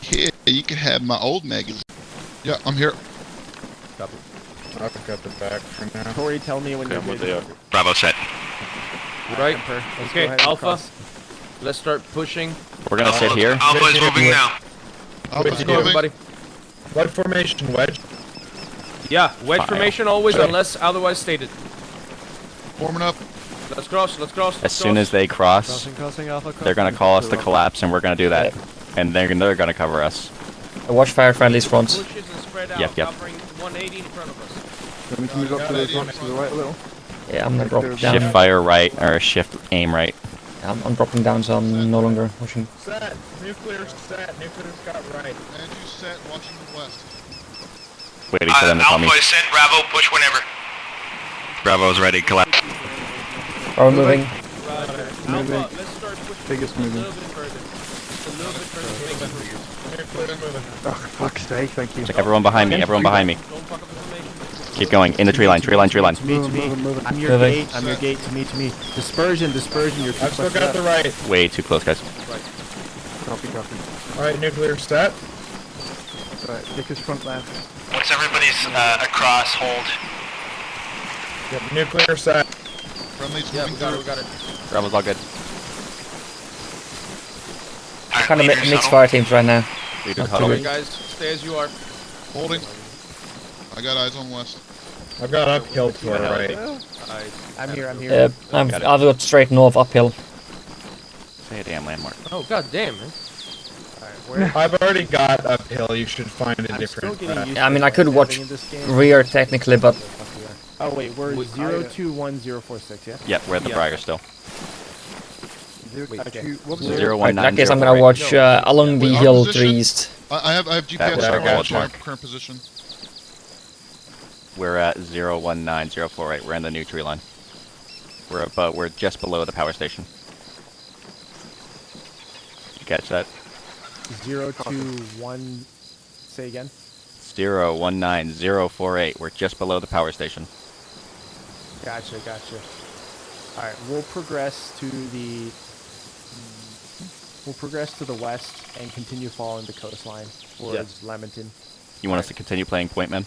Here, you can have my old magazine. Yeah, I'm here. I've got the back for now. Tori, tell me when you're ready. Bravo set. Right? Emperor, let's go Okay, ahead and Alpha. cross. Let's start pushing. We're gonna sit here. Alpha is moving now. Alpha's Let's go, moving. everybody. What formation, wedge? Yeah, wedge Fire. formation always, unless otherwise stated. Forming up. Let's cross, let's cross. As soon as they cross, Crossing Alpha. they're gonna call us to collapse, and we're gonna do that. And they're gonna cover us. Watch fire friendly's front. Pushes and spread out, Yep, yep. covering 180 in front of us. Then we can move up to the rocks to the right a little. Yeah, I'm gonna drop Shift down. fire right or shift aim right. I'm dropping down, so I'm no longer pushing. Set. Nuclear set. Nuclear got right. And you set, watching the west. Waiting for them to tell me. Alpha is set. Bravo, push whenever. Bravo is ready. Collapse. Are we moving? Alpha, let's start pushing Biggest a moving. little bit further. Just a little bit further. Oh, fuck's sake, thank you. Like everyone behind me. Everyone behind me. Don't fuck up the formation. Keep going in the tree line. Tree line. Tree line. To me, to me. I'm your Moving. gate. I'm your gate. To me, to me. Dispersion, dispersion. You're too I've still close to got that. the right. Way too close, guys. Copy, copy. Alright, nuclear set. Right, Vickers front left. Once everybody's across, hold. Yep, nuclear set. Friendly's Yeah, moving we got it. Bravo's all good. Kind of mixed fire teams right now. Leader Okay, huddle. guys, stay as you are. Holding. I got eyes on west. I've got uphill to our right. I'm here. I've got straight north uphill. Say a damn landmark. Oh, god damn, man. I've already got uphill. You should find a I'm still different. getting used I to mean, I could watch in this game. rear technically, but Oh wait, we're 021046, yeah? Yeah, we're at the Briar still. Okay. Whoops. 019. in that case, I'm gonna watch along the hill to the east. I have That GPS was our on goal, our Mark. current position. We're at 019048. We're in the new tree line. We're just below the power station. Did you catch that? 021. Say again. 019048. We're just below the power station. Gotcha. All right, we'll progress to the west and continue following the coastline towards Leamington. You want us to continue playing point man?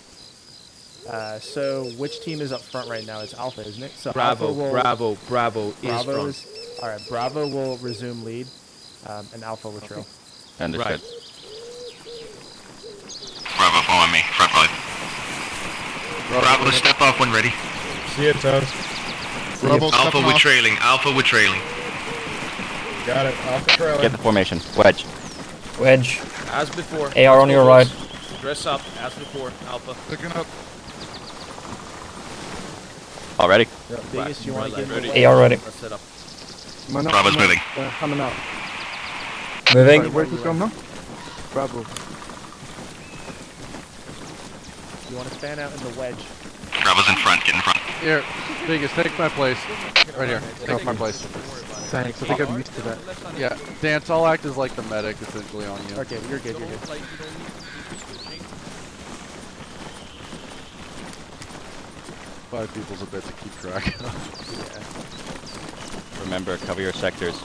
So which team is up front right now? It's Alpha, isn't it? So Bravo Alpha will, Bravo is Bravo front. is all right. Bravo will resume lead, and Alpha will trail. Understood. Bravo, follow me. Front line. Bravo, step off when ready. See it, Toes. Bravo, Alpha, stepping we're off. trailing. Alpha, we're trailing. Got it. Off the trailer. Get the formation. Wedge. Wedge. As before. AR on your right. Dress up, as before, Alpha. Picking up. Already? Biggest, you want to get in the AR ready. Let's set up. Bravo's moving. Coming out. Moving. Sorry, where's it from now? Bravo. You want to fan out in the wedge. Bravo's in front. Get in front. Here, Vegas, take my place. Right here. Take my place. Thanks, I think I'm used to that. Yeah, Dance, I'll act as like the medic essentially on you. Okay, you're good. Five people's a bit to keep track of. Remember, cover your sectors.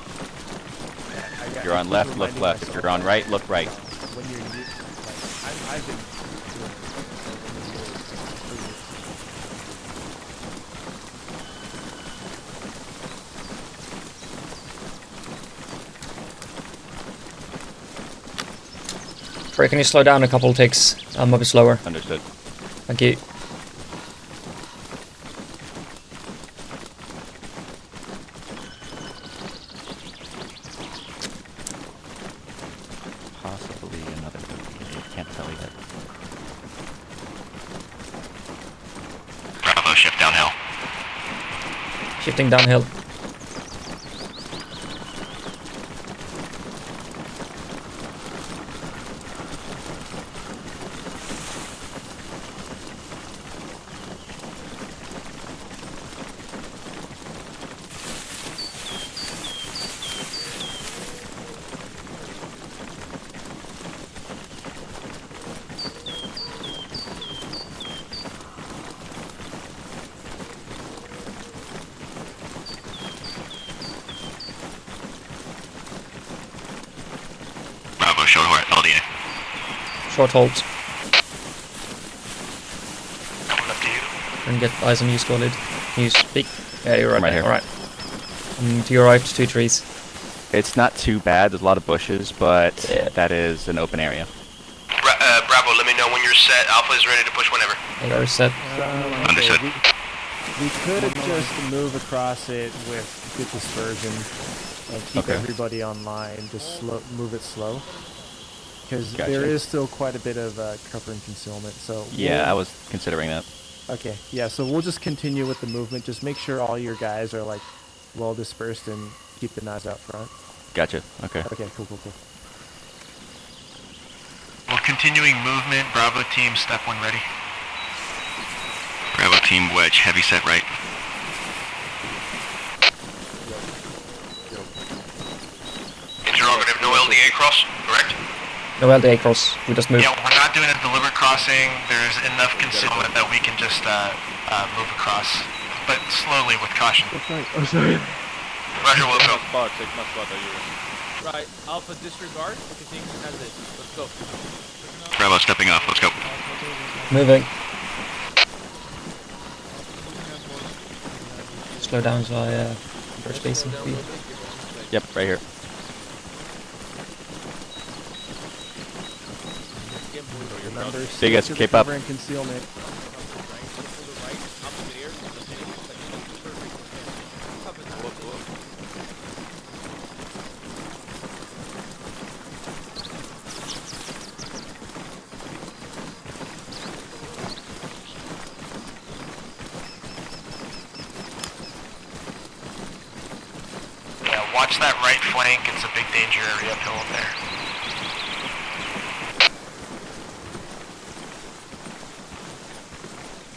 If you're on keep left, look reminding left. If myself you're on that right, look right. When you're I've been doing Trey, can you slow down a couple ticks? I'm a bit slower. Understood. Thank you. Possibly another. Can't tell yet. Bravo, shift downhill. Shifting downhill. Bravo, short LDA. Short hold. Coming up to you. And get eyes on you, score lead. Can you speak? Yeah, you're right, I'm right there. here. Alright. To your right, 2 trees. It's not too bad. There's a lot of bushes, but Yeah. that is an open area. Bravo, let me know when you're set. Alpha is ready to push whenever. AR is set. Understood. We could just move across it with good dispersion and keep Okay. everybody online. Just move it slow, because Gotcha. there is still quite a bit of cover and concealment. So Yeah, I was considering that. Okay, yeah. So we'll just continue with the movement. Just make sure all your guys are like well dispersed and keep the knives out front. Gotcha. Okay. Okay, cool. Well, continuing movement. Bravo team, step when ready. Bravo team, wedge, heavy set right. Interrogative, no LDA cross, correct? No LDA cross. We just moved. Yeah, we're not doing a deliberate crossing. There's enough concealment that we can just move across, but slowly with caution. Oh, sorry. Roger, we'll go. Take my spot, are you ready? Right, Alpha disregard. What do you think has it? Let's go. Bravo stepping off. Let's go. Moving. Slow down so I first spacing speed. Yep, right here. Biggest, keep up. Cover and concealment. Yeah, watch that right flank. It's a big danger area uphill up there.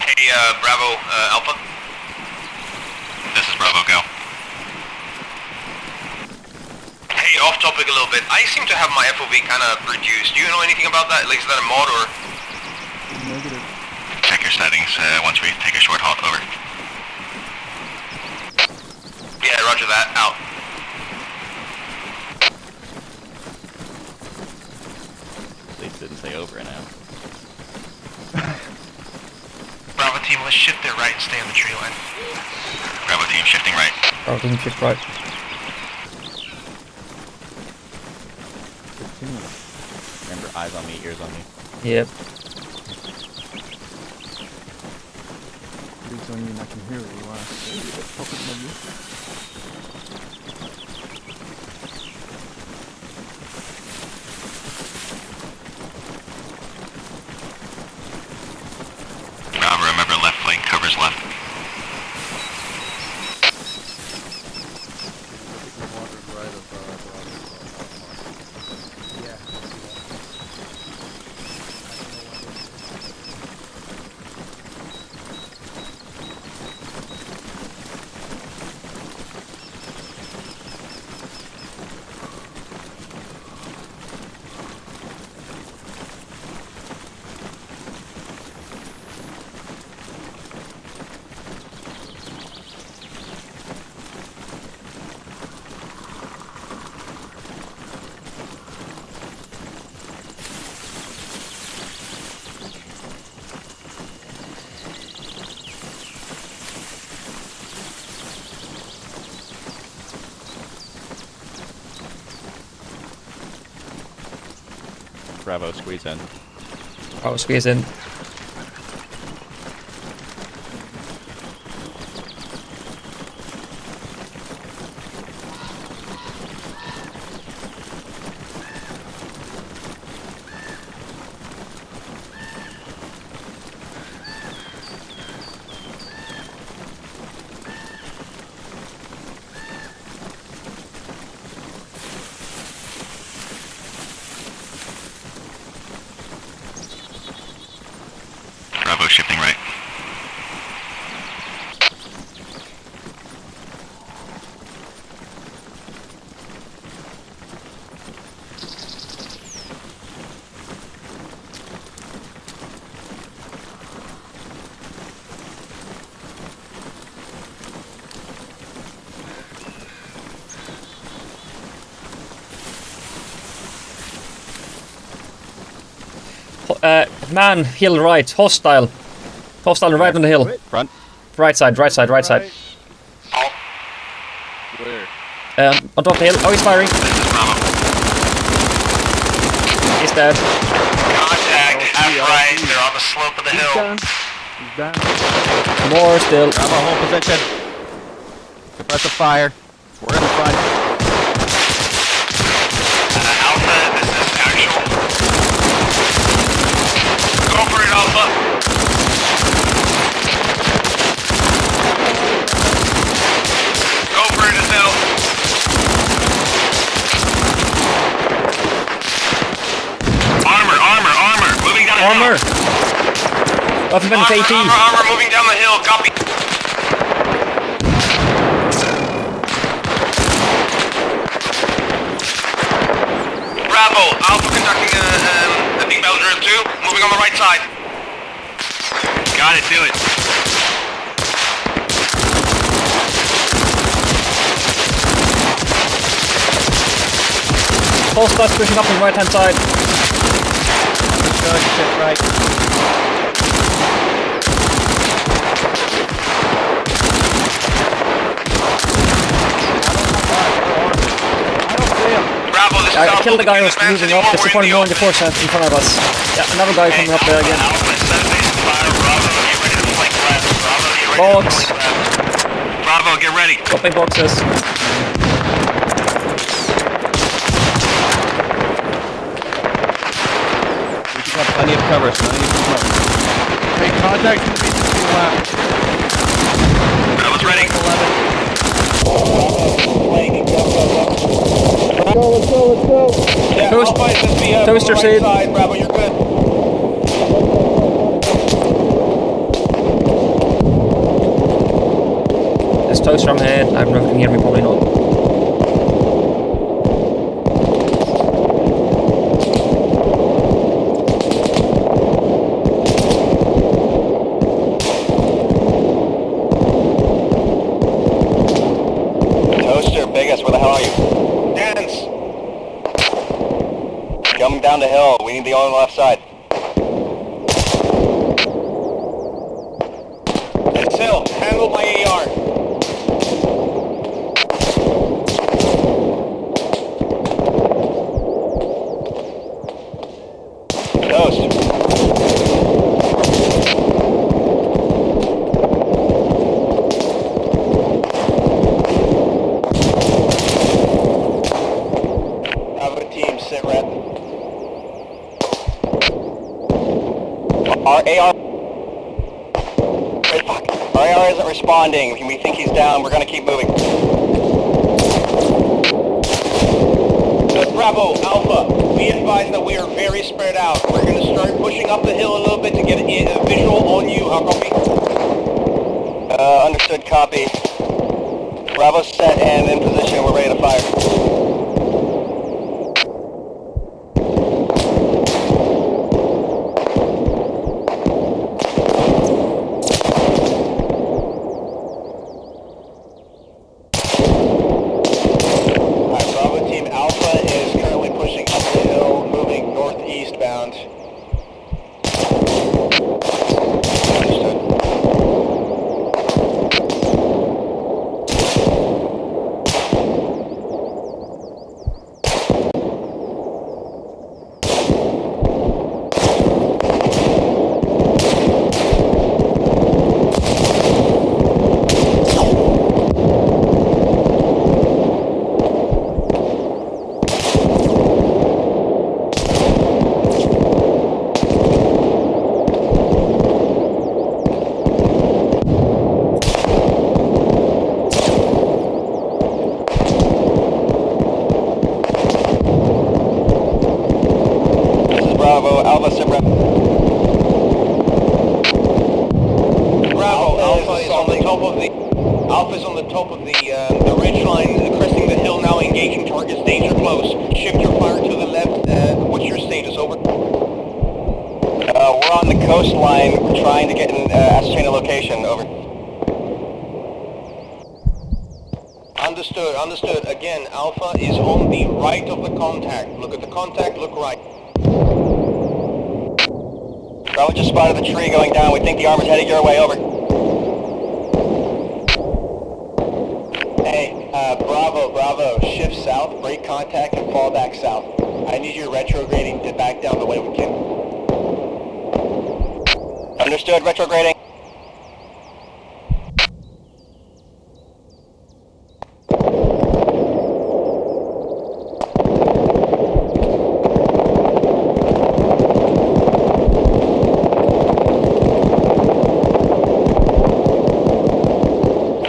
Hey, Bravo, Alpha. This is Bravo, go. Hey, off topic a little bit. I seem to have my FOV kind of reduced. Do you know anything about that? Like, is that a mod or? Negative. Check your settings once we take a short halt. Over. Yeah, roger that. Out. Please didn't say over and out. Bravo team, let's shift it right and stay on the tree line. Bravo team shifting right. Bravo team shift right. Remember, eyes on me, ears on me. Yep. Please don't mean I can hear what you want to say. Focus on you. Bravo, remember left flank covers left. Bravo, squeeze in. Bravo, squeeze in. Bravo shifting right. Man, hill right, hostile. Hostile right on the hill. Front. Right side, right side, right side. Where? On top of the hill. Oh, he's firing. He's dead. Contact, half right. They're on the slope of the hill. He's down. More still. Bravo, hold position. Suppress the fire. We're in the front. Alpha, this is actual. Go for it, Alpha. Go for it, Adele. Armor. Moving down the Armor. hill. Weapon AT. Armor, moving down the hill. Copy. Bravo, Alpha conducting a big battle drill 2, moving on the right side. Got it, do it. Hostiles pushing up on the right hand side. good, sit right. Bravo, this is I Alpha. killed the guy who was Advance moving up. anymore, There's we're someone in the going to open. 4 cents in front of us. Yeah, another guy coming up there again. Alpha, 7 base fire. Bravo, get ready to flank left. Bravo, get ready Box. to flank left. Bravo, get ready. Dropping boxes. We've got plenty of cover, so no need to smoke. Make contact to the left. Bravo's ready. Toaster seed. Bravo, you're good. There's toast from here. I don't know if you can hear me, probably not. Toaster, Biggest, where the hell are you? Dance. Coming down the hill. We need the on the left side. It's Hill. Handle my AR. Toast. Bravo team, sit rep. Our AR. Wait, fuck. Our AR isn't responding. We think he's down. We're gonna keep moving. Bravo, Alpha, be advised that we are very spread out. We're going to start pushing up the hill a little bit to get a visual on you. How copy? Understood. Copy. Bravo set and in position. We're ready to fire. Alright, Bravo team, Alpha is currently pushing up the hill, moving northeast bound. This is Bravo. Alpha sit rep. Bravo, Alpha is on the top of the Alpha's on the top of the ridge line, cresting the hill now, engaging targets, danger close. Shift your fire to the left. What's your status? Over. We're on the coastline. We're trying to get an ascertain a location. Over. Understood, understood. Again, Alpha is on the right of the contact. Look at the contact, look right. Bravo just spotted the tree going down. We think the armor's headed your way. Over. Hey, Bravo, shift south, break contact, and fall back south. I need you retrograding to back down the way we can. Understood. Retrograding.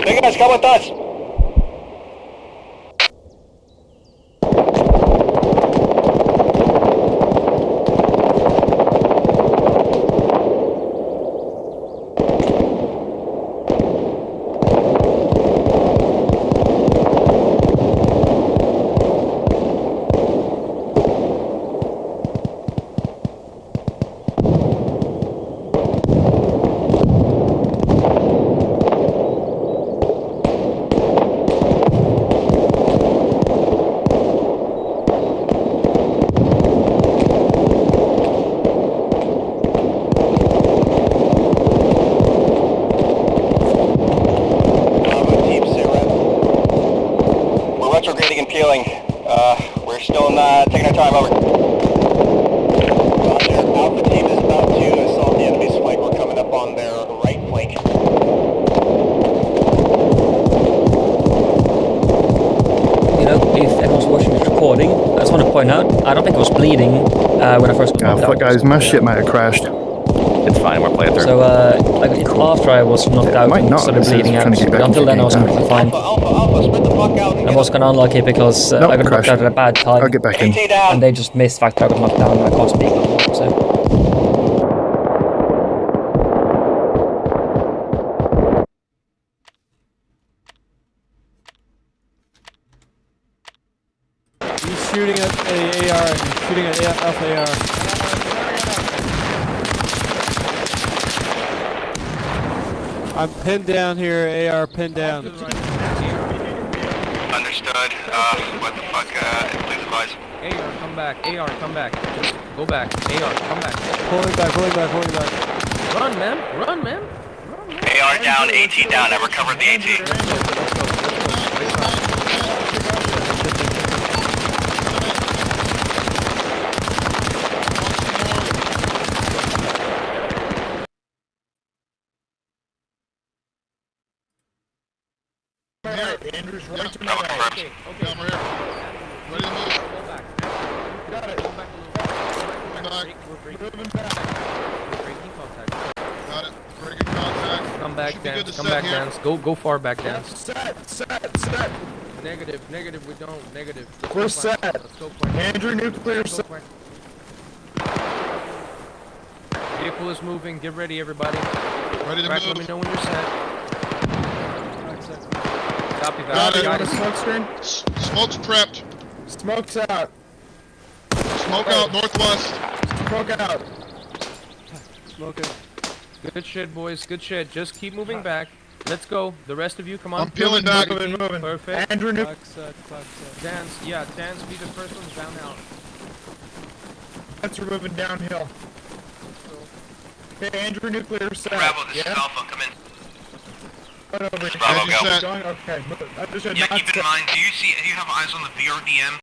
Big guys, come with us. bleeding when I first got knocked fuck out. guys, my shit might have crashed. It's fine. We're playing through. So like after I was knocked out might and not, started this is bleeding out, trying to get but back until into then I the was game. completely fine. Alpha, spread the fuck out and I was kind of unlucky because Nope, I got knocked crashed. out at a bad time. I'll get back in. AT down. And they just missed the fact that I got knocked down and I can't speak. So. He's shooting at a AR. He's shooting at Alpha AR. I'm pinned down here. AR pinned down. Understood. What the fuck? Please advise. AR, come back. AR, come back. Just go back. AR, come back. Pulling back. Pulling back. Pulling back. Run, man. Run, man. AR down, AT down. I recovered the AT. Andrew's right to Bravo confirmed. Yeah, I'm right here. Ready to move. Got it. Go back a little bit. We're breaking contact. Got it. Breaking contact. Come back, Should be good Dance. to Come set back, here. Dance. Go far back, Dance. Set. Negative. We don't. Negative. We're set. Let's go plan. Andrew, nuclear Let's go set. plan. Vehicle is moving. Get ready, everybody. Ready to Crack, let me move. know when you're set. Copy that. Got it. On a smoke screen. Smoke's prepped. Smoke's out. Smoke out northwest. Smoke out. Smoking. Good shit, boys. Good shit. Just keep moving back. Let's go. The rest of you, come on. I'm peeling back. Moving. Perfect. Andrew, Clock set. Clock set. Dance. Yeah, Dance. Be the first ones down out. That's moving downhill. Okay, Andrew, nuclear set. Bravo, this is Yeah. Alpha. Come in. Right over here. Bravo, Andrew go. set. Going? Okay. Understood. Yeah, Not keep in set. mind. Do you have eyes on the VRDM?